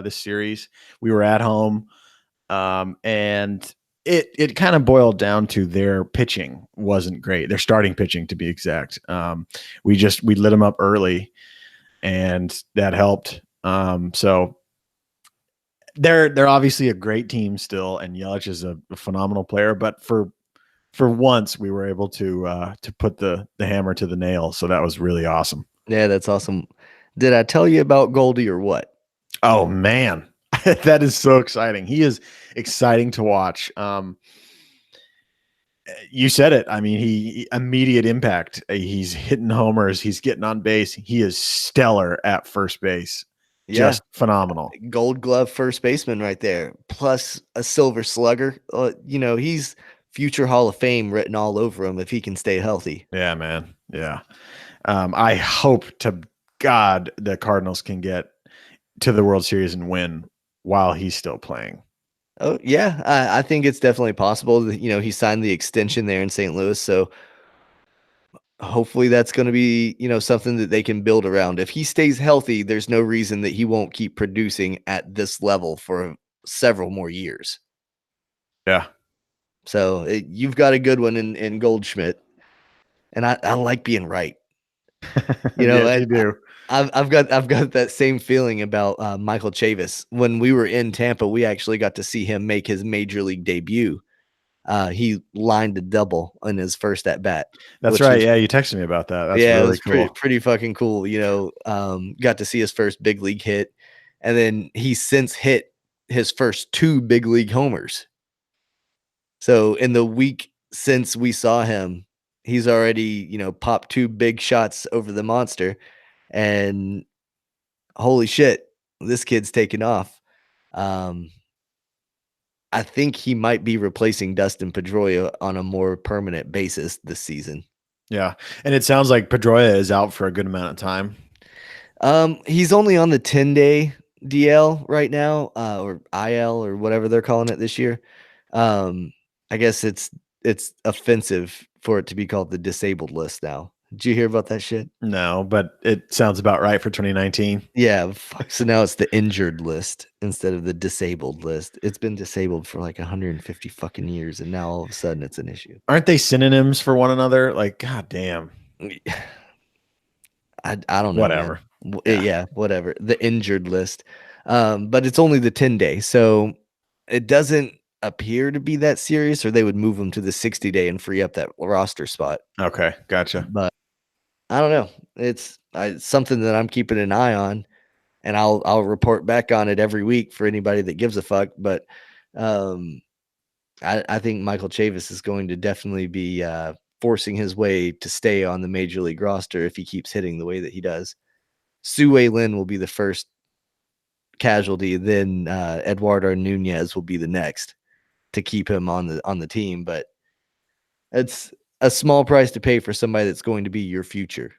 series. We were at home, and it kind of boiled down to their pitching wasn't great. Their starting pitching, to be exact. We lit them up early, and that helped. So they're obviously a great team still, and Yelich is a phenomenal player. But for once, we were able to put the hammer to the nail. So that was really awesome.
Yeah, that's awesome. Did I tell you about Goldie or what?
Oh man, that is so exciting. He is exciting to watch. You said it. I mean, he immediate impact. He's hitting homers. He's getting on base. He is stellar at first base.
Yeah,
Just phenomenal.
Gold Glove first baseman right there, plus a Silver Slugger. He's future Hall of Fame written all over him if he can stay healthy.
Yeah, man. Yeah. I hope to God the Cardinals can get to the World Series and win while he's still playing.
Oh yeah, I think it's definitely possible. He signed the extension there in St. Louis, so hopefully that's going to be something that they can build around. If he stays healthy, there's no reason that he won't keep producing at this level for several more years.
Yeah.
So you've got a good one in Goldschmidt, and I like being right.
Yes, you do.
I've got that same feeling about Michael Chavis. When we were in Tampa, we actually got to see him make his major league debut. He lined a double in his first at bat.
That's right. Yeah, you texted me about that. That's
it
really
was
cool.
pretty fucking cool. Got to see his first big league hit, and then he's since hit his first 2 big league homers. So in the week since we saw him, he's already popped 2 big shots over the monster, and holy shit, this kid's taking off. I think he might be replacing Dustin Pedroia on a more permanent basis this season.
Yeah, and it sounds like Pedroia is out for a good amount of time.
He's only on the 10-day DL right now, or IL or whatever they're calling it this year. I guess it's offensive for it to be called the disabled list now. Did you hear about that shit?
No, but it sounds about right for 2019.
Yeah, so now it's the injured list instead of the disabled list. It's been disabled for like 150 fucking years, and now all of a sudden it's an issue.
Aren't they synonyms for one another? Like, god damn.
I don't know.
Whatever.
Yeah, whatever. The injured list. But it's only the 10-day, so it doesn't appear to be that serious, or they would move him to the 60-day and free up that roster spot.
Okay, gotcha.
But I don't know. It's something that I'm keeping an eye on, and I'll report back on it every week for anybody that gives a fuck. But I think Michael Chavis is going to definitely be forcing his way to stay on the major league roster if he keeps hitting the way that he does. Sue Lin will be the first casualty, then Eduardo Nunez will be the next to keep him on the team. But it's a small price to pay for somebody that's going to be your future.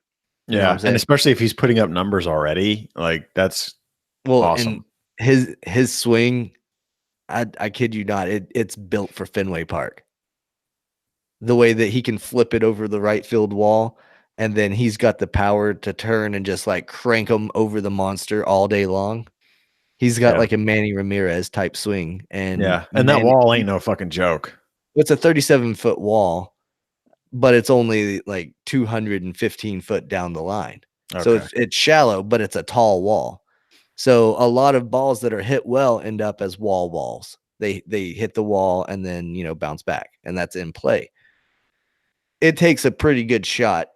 Yeah, and especially if he's putting up numbers already, like that's awesome.
And his swing, I kid you not, it's built for Fenway Park. The way that he can flip it over the right field wall, and then he's got the power to turn and just like crank him over the monster all day long. He's got like a Manny Ramirez type swing. And
that wall ain't no fucking joke.
It's a 37-foot wall, but it's only like 215 foot down the line. Okay. So it's shallow, but it's a tall wall. So a lot of balls that are hit well end up as walls. They hit the wall and then, bounce back, and that's in play. It takes a pretty good shot,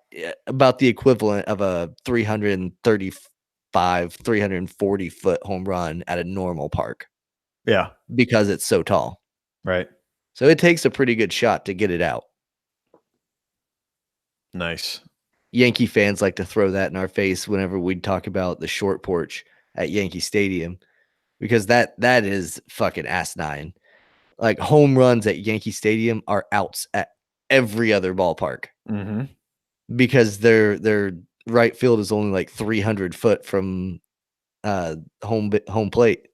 about the equivalent of a 335, 340 foot home run at a normal park.
Yeah.
Because it's so tall.
Right.
So it takes a pretty good shot to get it out.
Nice.
Yankee fans like to throw that in our face whenever we talk about the short porch at Yankee Stadium, because that is fucking asinine. Like, home runs at Yankee Stadium are outs at every other ballpark
Mm-hmm.
because their right field is only like 300 foot from home plate.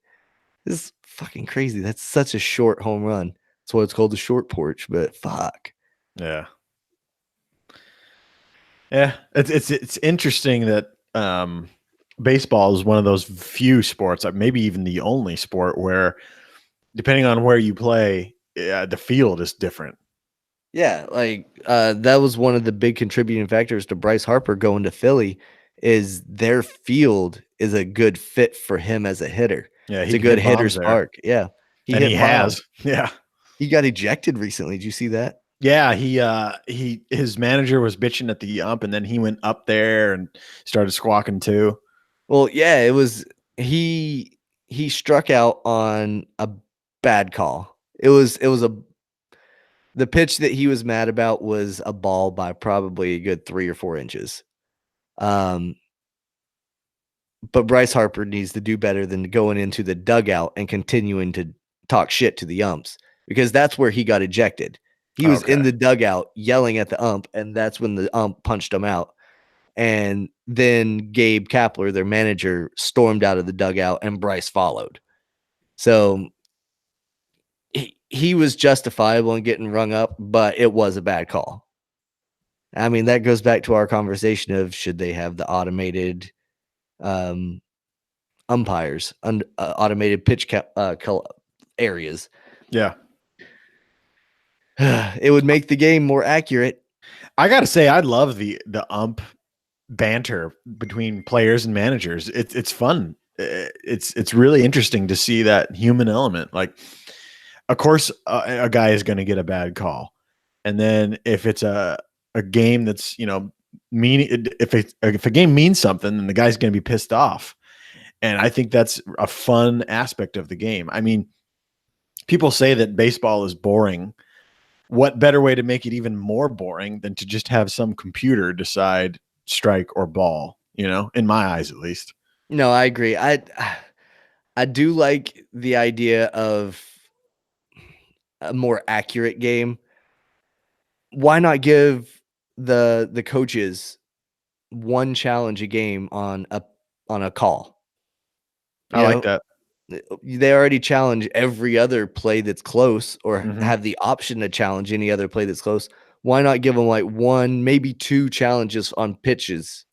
This is fucking crazy. That's such a short home run. That's why it's called the short porch, but fuck.
Yeah. Yeah. It's interesting that baseball is one of those few sports, maybe even the only sport where, depending on where you play, the field is different.
Yeah, like that was one of the big contributing factors to Bryce Harper going to Philly, is their field is a good fit for him as a hitter.
Yeah,
It's
he
a
can
good
hit bombs
hitter's
there,
park. Yeah. He
and he
hit bombs.
has. Yeah.
He got ejected recently. Did you see that?
Yeah, his manager was bitching at the ump, and then he went up there and started squawking too.
Well, yeah, it was he struck out on a bad call. It was the pitch that he was mad about was a ball by probably a good 3 or 4 inches. Um, but Bryce Harper needs to do better than going into the dugout and continuing to talk shit to the umps, because that's where he got ejected. He was in
Okay.
the dugout yelling at the ump, and that's when the ump punched him out. And then Gabe Kapler, their manager, stormed out of the dugout, and Bryce followed. So he was justifiable in getting rung up, but it was a bad call. I mean, that goes back to our conversation of, should they have the automated umpires, automated pitch areas?
Yeah.
It would make the game more accurate.
I got to say, I love the ump banter between players and managers. It's fun. It's really interesting to see that human element. Like, of course, a guy is going to get a bad call, and then if it's a game that's, if a game means something, then the guy's going to be pissed off. And I think that's a fun aspect of the game. I mean, people say that baseball is boring. What better way to make it even more boring than to just have some computer decide strike or ball, in my eyes, at least.
No, I agree. I do like the idea of a more accurate game. Why not give the coaches one challenge a game on a call?
I like that.
They already challenge every other play that's close, or
Mhm.
have the option to challenge any other play that's close. Why not give them like one, maybe 2 challenges on pitches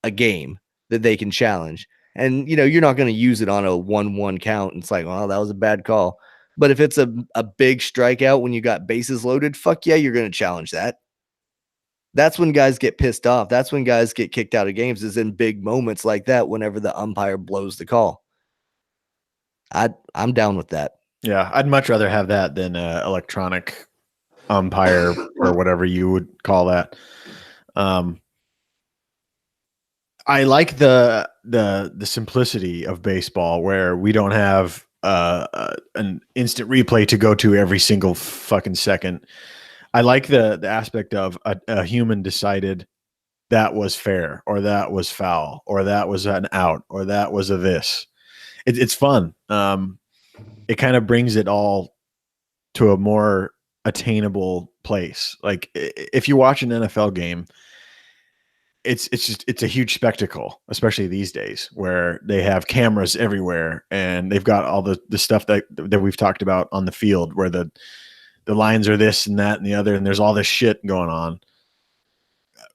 a game that they can challenge? And, you're not going to use it on a 1-1 count. And it's like, well, that was a bad call. But if it's a big strikeout when you got bases loaded, fuck yeah, you're going to challenge that. That's when guys get pissed off. That's when guys get kicked out of games, is in big moments like that, whenever the umpire blows the call. I'm down with that.
Yeah, I'd much rather have that than electronic umpire or whatever you would call that. I like the simplicity of baseball, where we don't have an instant replay to go to every single fucking second. I like the aspect of a human decided that was fair, or that was foul, or that was an out, or that was a this. It's fun. It kind of brings it all to a more attainable place. Like, if you watch an NFL game, it's a huge spectacle, especially these days where they have cameras everywhere and they've got all the stuff that we've talked about on the field, where the lines are this and that and the other, and there's all this shit going on.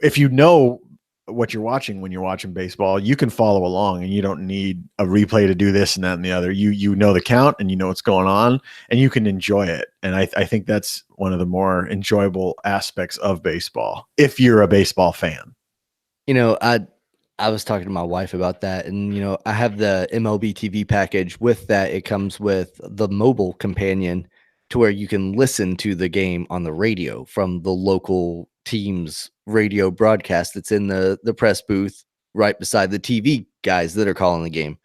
If you know what you're watching when you're watching baseball, you can follow along, and you don't need a replay to do this and that and the other. You know the count, and you know what's going on, and you can enjoy it. And I think that's one of the more enjoyable aspects of baseball, if you're a baseball fan.
I was talking to my wife about that, and I have the MLB TV package. With that, it comes with the mobile companion, to where you can listen to the game on the radio from the local team's radio broadcast that's in the press booth right beside the TV guys that are calling the game.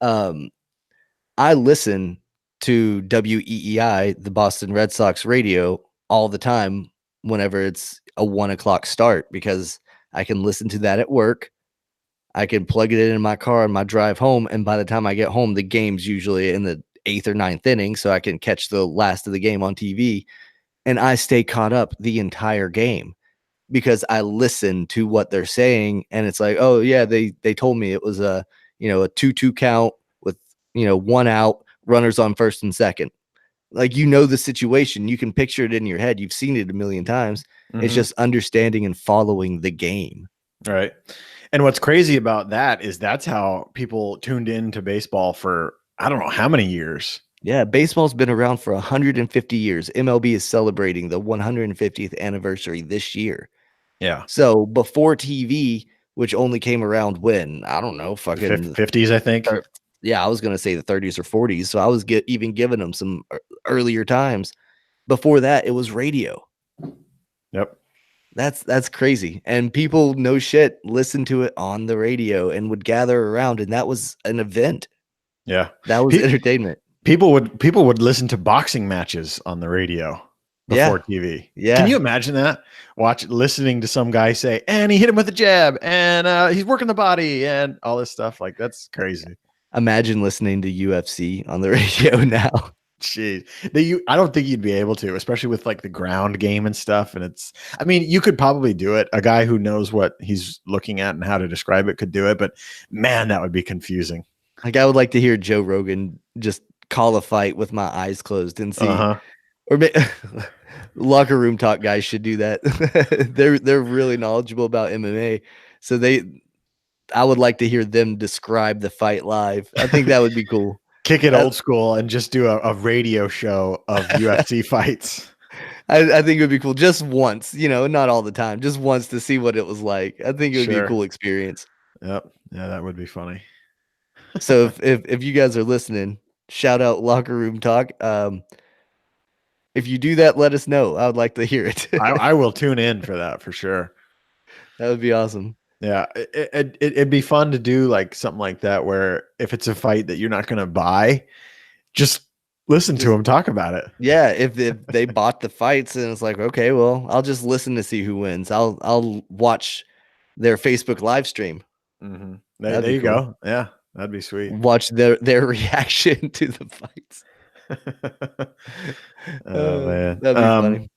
I listen to WEEI, the Boston Red Sox radio, all the time whenever it's a 1 o'clock start, because I can listen to that at work. I can plug it in my car on my drive home, and by the time I get home, the game's usually in the 8th or 9th inning, so I can catch the last of the game on TV, and I stay caught up the entire game because I listen to what they're saying, and it's like, "Oh, yeah, they told me it was a 2-2 count with, 1 out, runners on first and second." Like, the situation, you can picture it in your head, you've seen it a million times. It's just understanding and following the game.
Right. And what's crazy about that is that's how people tuned into baseball for I don't know how many years.
Yeah, baseball's been around for 150 years. MLB is celebrating the 150th anniversary this year.
Yeah.
So before TV, which only came around when, I don't know,
The
fucking
50s, I think.
yeah, I was gonna say the 30s or 40s. So I was even giving them some earlier times. Before that, it was radio.
Yep.
That's crazy. And people, no shit, listened to it on the radio and would gather around, and that was an event.
Yeah.
That was entertainment.
People would listen to boxing matches on the radio before TV.
Yeah.
Can you imagine that? Listening to some guy say, and he hit him with a jab, and he's working the body, and all this stuff. Like, that's crazy.
Imagine listening to UFC on the radio now.
Jeez. I don't think you'd be able to, especially with like the ground game and stuff. And you could probably do it. A guy who knows what he's looking at and how to describe it could do it. But man, that would be confusing.
Like, I would like to hear Joe Rogan just call a fight with my eyes closed and see. Or locker room talk guys should do that. They're really knowledgeable about MMA. So I would like to hear them describe the fight live. I think that would be cool.
Kick it old school and just do a radio show of UFC fights.
I think it would be cool just once, not all the time, just once to see what it was like. I think it would be a cool experience.
Yep. Yeah, that would be funny.
So if you guys are listening, shout out Locker Room Talk. If you do that, let us know. I would like to hear it.
I will tune in for that for sure.
That would be awesome.
Yeah, it'd be fun to do like something like that where if it's a fight that you're not going to buy, just listen to them talk about it.
Yeah, if they bought the fights and it's like, okay, well, I'll just listen to see who wins. I'll watch their Facebook live stream.
Mm-hmm. There you go. Yeah, that'd be sweet.
Watch their reaction to the fights.
Oh man,
that'd be funny.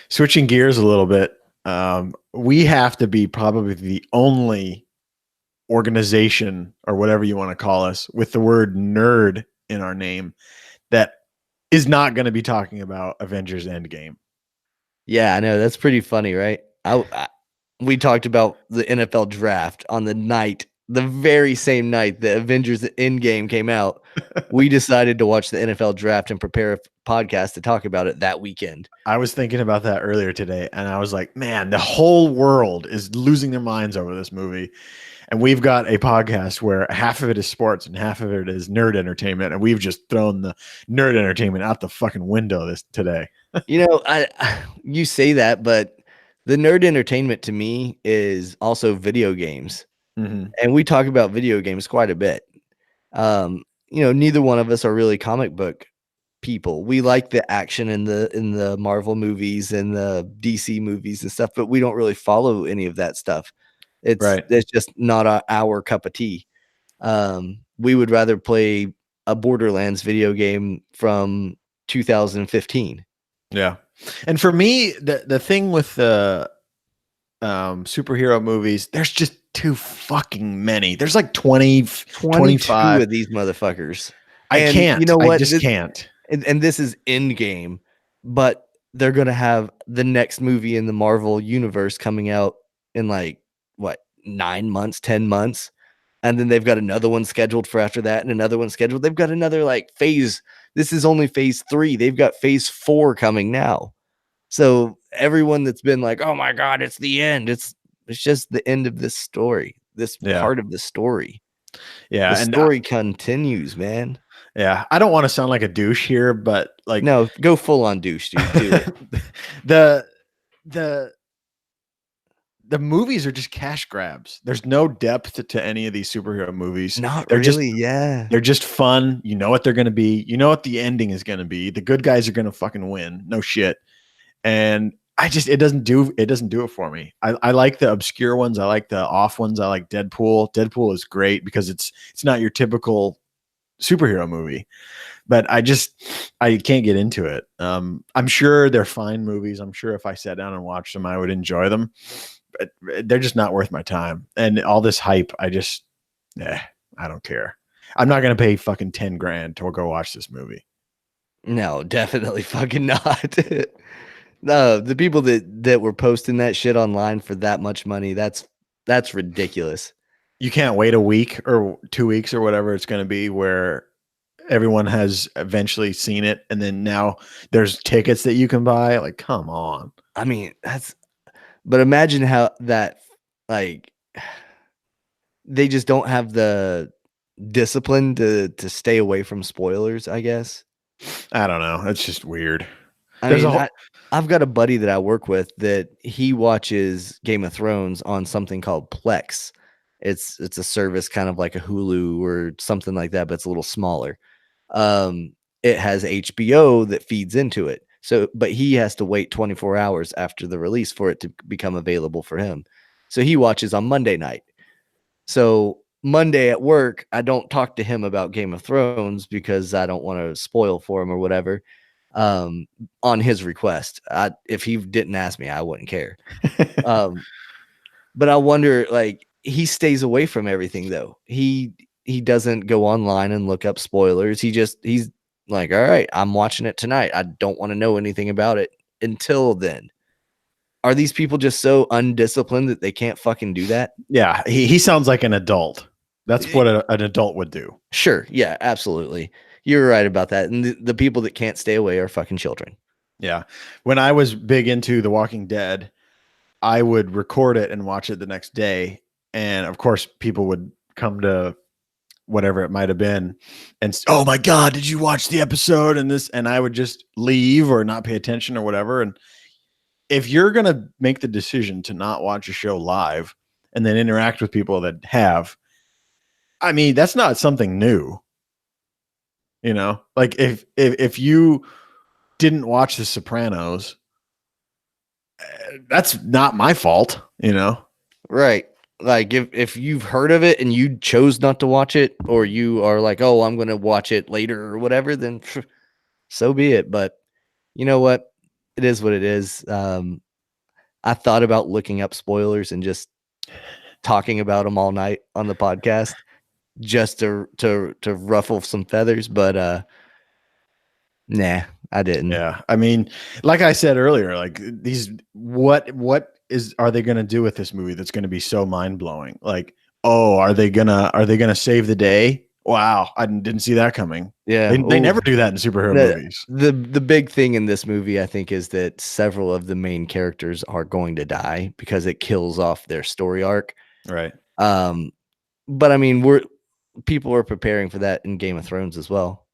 Switching gears a little bit. We have to be probably the only organization or whatever you want to call us with the word nerd in our name that is not going to be talking about Avengers Endgame.
Yeah, I know. That's pretty funny, right? We talked about the NFL draft on the very same night the Avengers Endgame came out. We decided to watch the NFL draft and prepare a podcast to talk about it that weekend.
I was thinking about that earlier today, and I was like, man, the whole world is losing their minds over this movie. And we've got a podcast where half of it is sports and half of it is nerd entertainment. And we've just thrown the nerd entertainment out the fucking window today.
You say that, but the nerd entertainment to me is also video games.
Mm-hmm.
And we talk about video games quite a bit. Neither one of us are really comic book people. We like the action in the Marvel movies and the DC movies and stuff, but we don't really follow any of that stuff. It's just not our cup of tea. We would rather play a Borderlands video game from 2015.
Yeah. And for me, the thing with the superhero movies, there's just too fucking many. There's like 25
of these motherfuckers.
I can't.
You know what?
I just can't.
And this is Endgame, but they're going to have the next movie in the Marvel universe coming out in 9 months, 10 months. And then they've got another one scheduled for after that and another one scheduled. They've got another phase. This is only phase 3. They've got phase 4 coming now. So everyone that's been like, oh my God, it's the end. It's just the end of this story, part of the story.
Yeah.
The story continues, man.
Yeah. I don't want to sound like a douche here, but
no, go full on douche, dude. Do
it. The movies are just cash grabs. There's no depth to any of these superhero movies.
They're
They're just fun. You know what they're going to be. You know what the ending is going to be. The good guys are going to fucking win. No shit. And it doesn't do it for me. I like the obscure ones. I like the off ones. I like Deadpool. Deadpool is great because it's not your typical superhero movie, but I can't get into it. I'm sure they're fine movies. I'm sure if I sat down and watched them, I would enjoy them, but they're just not worth my time. And all this hype, I don't care. I'm not going to pay fucking 10 grand to go watch this movie.
No, definitely fucking not. No, the people that were posting that shit online for that much money, that's ridiculous.
You can't wait a week or 2 weeks or whatever it's going to be where everyone has eventually seen it, and then now there's tickets that you can buy. Like, come on.
I mean, but imagine how that, like, they just don't have the discipline to stay away from spoilers, I guess.
I don't know. It's just weird.
I've got a buddy that I work with that he watches Game of Thrones on something called Plex. It's a service kind of like a Hulu or something like that, but it's a little smaller. It has HBO that feeds into it. So, but he has to wait 24 hours after the release for it to become available for him. So he watches on Monday night. So Monday at work, I don't talk to him about Game of Thrones because I don't want to spoil for him or whatever. On his request, if he didn't ask me, I wouldn't care. But I wonder, like, he stays away from everything though. He doesn't go online and look up spoilers. He's like, all right, I'm watching it tonight. I don't want to know anything about it until then. Are these people just so undisciplined that they can't fucking do that?
Yeah, he sounds like an adult. That's what an adult would do.
Sure. Yeah, absolutely. You're right about that. And the people that can't stay away are fucking children.
Yeah. When I was big into The Walking Dead, I would record it and watch it the next day. And of course, people would come to whatever it might have been and, oh my God, did you watch the episode? And I would just leave or not pay attention or whatever. And if you're going to make the decision to not watch a show live and then interact with people that have, I mean, that's not something new. You know, like if you didn't watch The Sopranos, that's not my fault, you know?
Right. Like if you've heard of it and you chose not to watch it, or you are like, oh, I'm going to watch it later or whatever, then so be it. But you know what? It is what it is. I thought about looking up spoilers and just talking about them all night on the podcast just to ruffle some feathers, but nah, I didn't.
Yeah. I mean, like I said earlier, like these, what are they going to do with this movie that's going to be so mind-blowing? Like, oh, are they gonna save the day? Wow, I didn't see that coming.
Yeah,
they never do that in superhero movies.
The big thing in this movie, I think, is that several of the main characters are going to die because it kills off their story arc.
Right.
But I mean, people are preparing for that in Game of Thrones as well.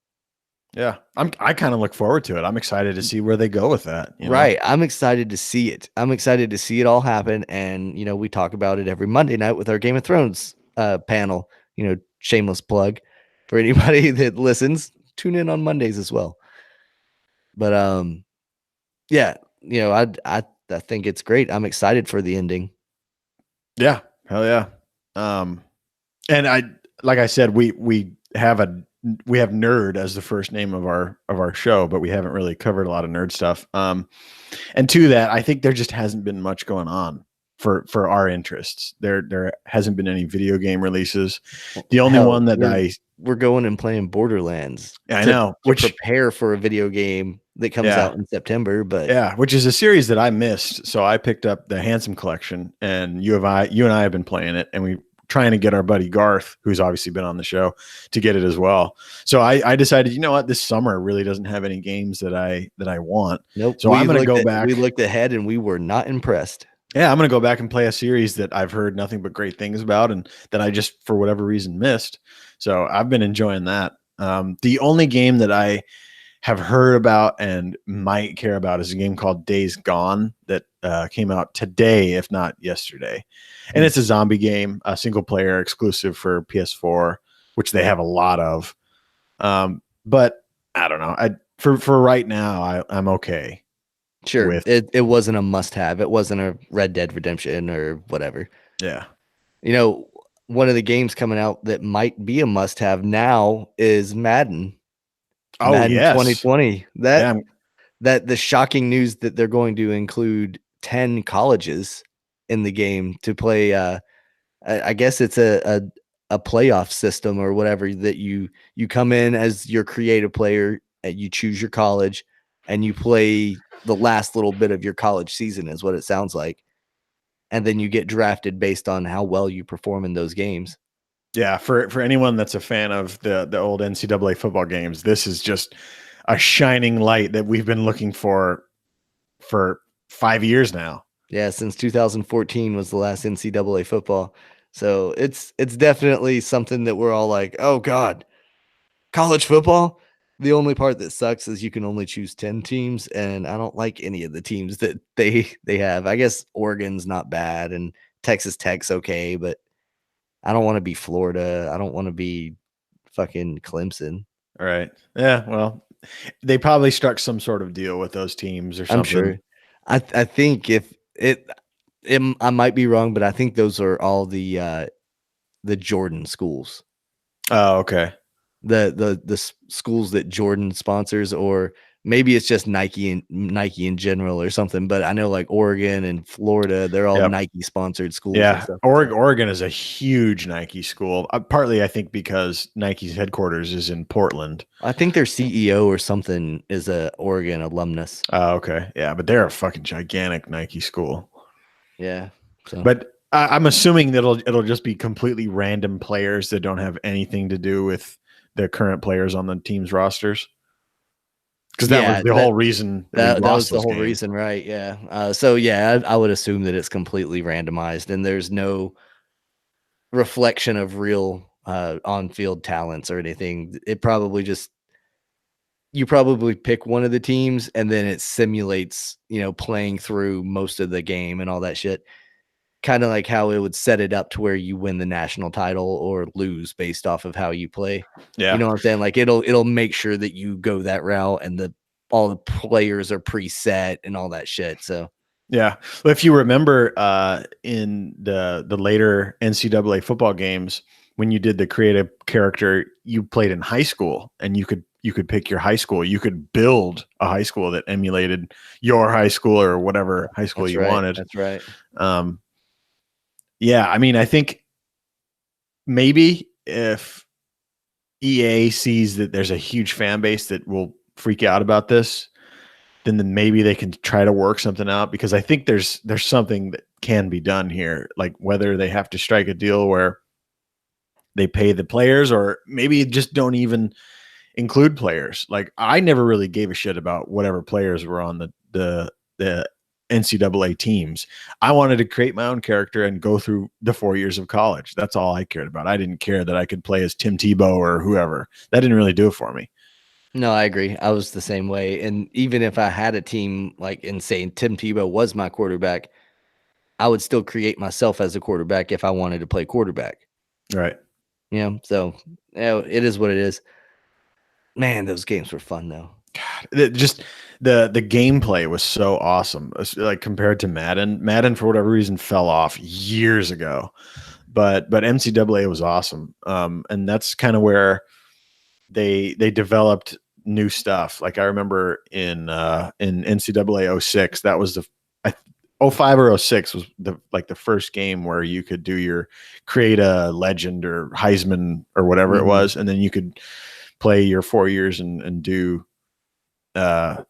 Yeah, I kind of look forward to it. I'm excited to see where they go with that.
Right. I'm excited to see it. I'm excited to see it all happen. And, we talk about it every Monday night with our Game of Thrones panel. Shameless plug for anybody that listens. Tune in on Mondays as well. But yeah, I think it's great. I'm excited for the ending.
Yeah, hell yeah. And like I said, we have nerd as the first name of our show, but we haven't really covered a lot of nerd stuff. And to that, I think there just hasn't been much going on for our interests. There hasn't been any video game releases. The only one that
we're going and playing Borderlands.
I know,
which prepare for a video game that comes out in September, but
yeah, which is a series that I missed. So I picked up the Handsome Collection, and you and I have been playing it, and we trying to get our buddy Garth, who's obviously been on the show, to get it as well. So I decided, you know what, this summer really doesn't have any games that I want.
Nope.
So I'm going to go back.
We looked ahead and we were not impressed.
Yeah, I'm going to go back and play a series that I've heard nothing but great things about and that I just, for whatever reason, missed. So I've been enjoying that. The only game that I have heard about and might care about is a game called Days Gone that came out today, if not yesterday. And it's a zombie game, a single player exclusive for PS4, which they have a lot of. But I don't know. For right now, I'm okay.
Sure.
with
It wasn't a must-have. It wasn't a Red Dead Redemption or whatever.
yeah.
You know, one of the games coming out that might be a must-have now is Madden.
Oh
Madden
yes.
2020.
Yeah.
That the shocking news that they're going to include 10 colleges in the game to play, I guess it's a playoff system or whatever that you come in as your creative player, and you choose your college, and you play the last little bit of your college season is what it sounds like, and then you get drafted based on how well you perform in those games.
Yeah, for anyone that's a fan of the old NCAA football games, this is just a shining light that we've been looking for 5 years now.
Yeah, since 2014 was the last NCAA football. So it's definitely something that we're all like, "Oh god, college football?" The only part that sucks is you can only choose 10 teams, and I don't like any of the teams that they have. I guess Oregon's not bad and Texas Tech's okay, but I don't wanna be Florida. I don't wanna be fucking Clemson.
All right. Yeah, well, they probably struck some sort of deal with those teams or
I'm
something.
sure. I think if I might be wrong, but I think those are all the Jordan schools.
Oh, okay.
The schools that Jordan sponsors, or maybe it's just Nike in general or something, but I know like Oregon and Florida, they're all
Yep.
Nike sponsored schools and
Yeah,
stuff like that.
Oregon is a huge Nike school. Partly, I think, because Nike's headquarters is in Portland.
I think their CEO or something is a Oregon alumnus.
Oh, okay. Yeah, but they're a fucking gigantic Nike school.
Yeah. So
But I'm assuming that it'll just be completely random players that don't have anything to do with the current players on the team's rosters. Because that was
yeah,
the whole reason that we
that
lost
was the
those
whole
games.
reason, right? Yeah. So yeah, I would assume that it's completely randomized and there's no reflection of real on-field talents or anything. It probably just you probably pick one of the teams and then it simulates, playing through most of the game and all that shit. Kind of like how it would set it up to where you win the national title or lose based off of how you play. You
Yeah.
know what I'm saying? Like it'll make sure that you go that route and all the players are preset and all that shit. So
Yeah. Well, if you remember in the later NCAA football games, when you did the creative character, you played in high school and you could pick your high school. You could build a high school that emulated your high school or whatever high school
that's
you
right.
wanted.
That's right.
Um, yeah, I mean, I think maybe if EA sees that there's a huge fan base that will freak out about this, then maybe they can try to work something out, because I think there's something that can be done here, like whether they have to strike a deal where they pay the players or maybe just don't even include players. Like I never really gave a shit about whatever players were on the NCAA teams. I wanted to create my own character and go through the 4 years of college. That's all I cared about. I didn't care that I could play as Tim Tebow or whoever. That didn't really do it for me.
No, I agree. I was the same way. And even if I had a team like and say Tim Tebow was my quarterback, I would still create myself as a quarterback if I wanted to play quarterback.
Right.
So it is what it is. Man, those games were fun though.
Just the gameplay was so awesome. Like compared to Madden for whatever reason fell off years ago, but NCAA was awesome. And that's kind of where they developed new stuff. Like I remember in NCAA 06, that was the 05 or 06 was the first game where you could create a legend or Heisman or whatever it was, and then you could play your 4 years and do the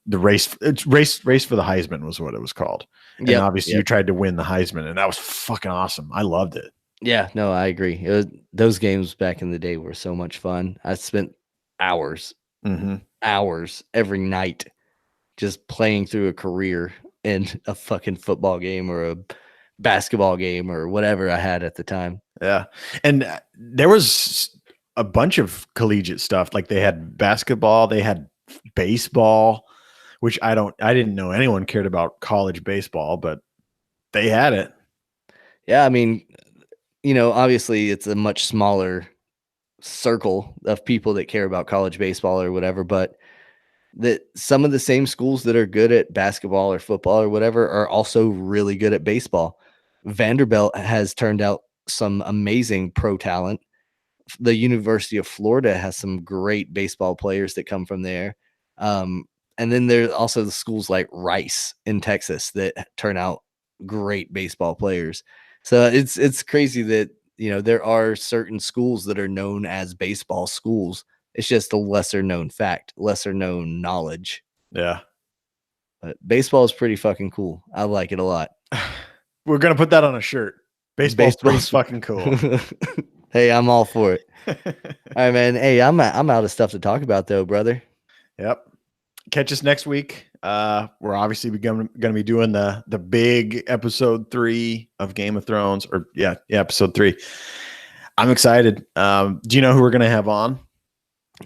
race for the Heisman was what it was called. And obviously you tried to win the Heisman, and that was fucking awesome. I loved it.
Yeah, no, I agree. Those games back in the day were so much fun. I spent hours, hours every night just playing through a career in a fucking football game or a basketball game or whatever I had at the time.
Yeah. And there was a bunch of collegiate stuff. Like they had basketball, they had baseball, which I didn't know anyone cared about college baseball, but they had it.
Yeah, I mean, obviously it's a much smaller circle of people that care about college baseball or whatever, but that some of the same schools that are good at basketball or football or whatever are also really good at baseball. Vanderbilt has turned out some amazing pro talent. The University of Florida has some great baseball players that come from there. And then there's also the schools like Rice in Texas that turn out great baseball players. So it's crazy that, you know, there are certain schools that are known as baseball schools. It's just a lesser known fact, lesser known knowledge.
Yeah.
But baseball is pretty fucking cool. I like it a lot.
We're going to put that on a shirt. Baseball's pretty
Baseball's
fucking cool.
Hey, I'm all for it. All right, man. Hey, I'm out of stuff to talk about though, brother.
Yep. Catch us next week. We're obviously going to be doing the big episode 3 of Game of Thrones, or episode 3. I'm excited. Do you know who we're going to have on?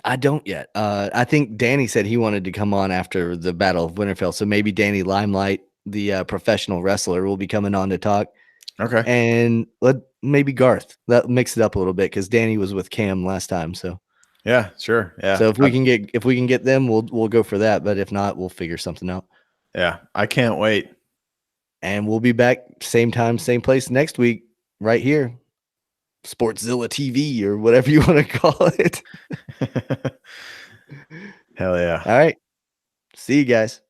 I don't yet. I think Danny said he wanted to come on after the Battle of Winterfell. So maybe Danny Limelight, the professional wrestler, will be coming on to talk.
Okay.
And maybe Garth. That mix it up a little bit because Danny was with Cam last time. So
yeah, sure. Yeah.
So if we can get them, we'll go for that. But if not, we'll figure something out.
Yeah, I can't wait.
And we'll be back same time, same place next week, right here. Sportzilla TV or whatever you want to call it.
Hell yeah.
All right. See you guys.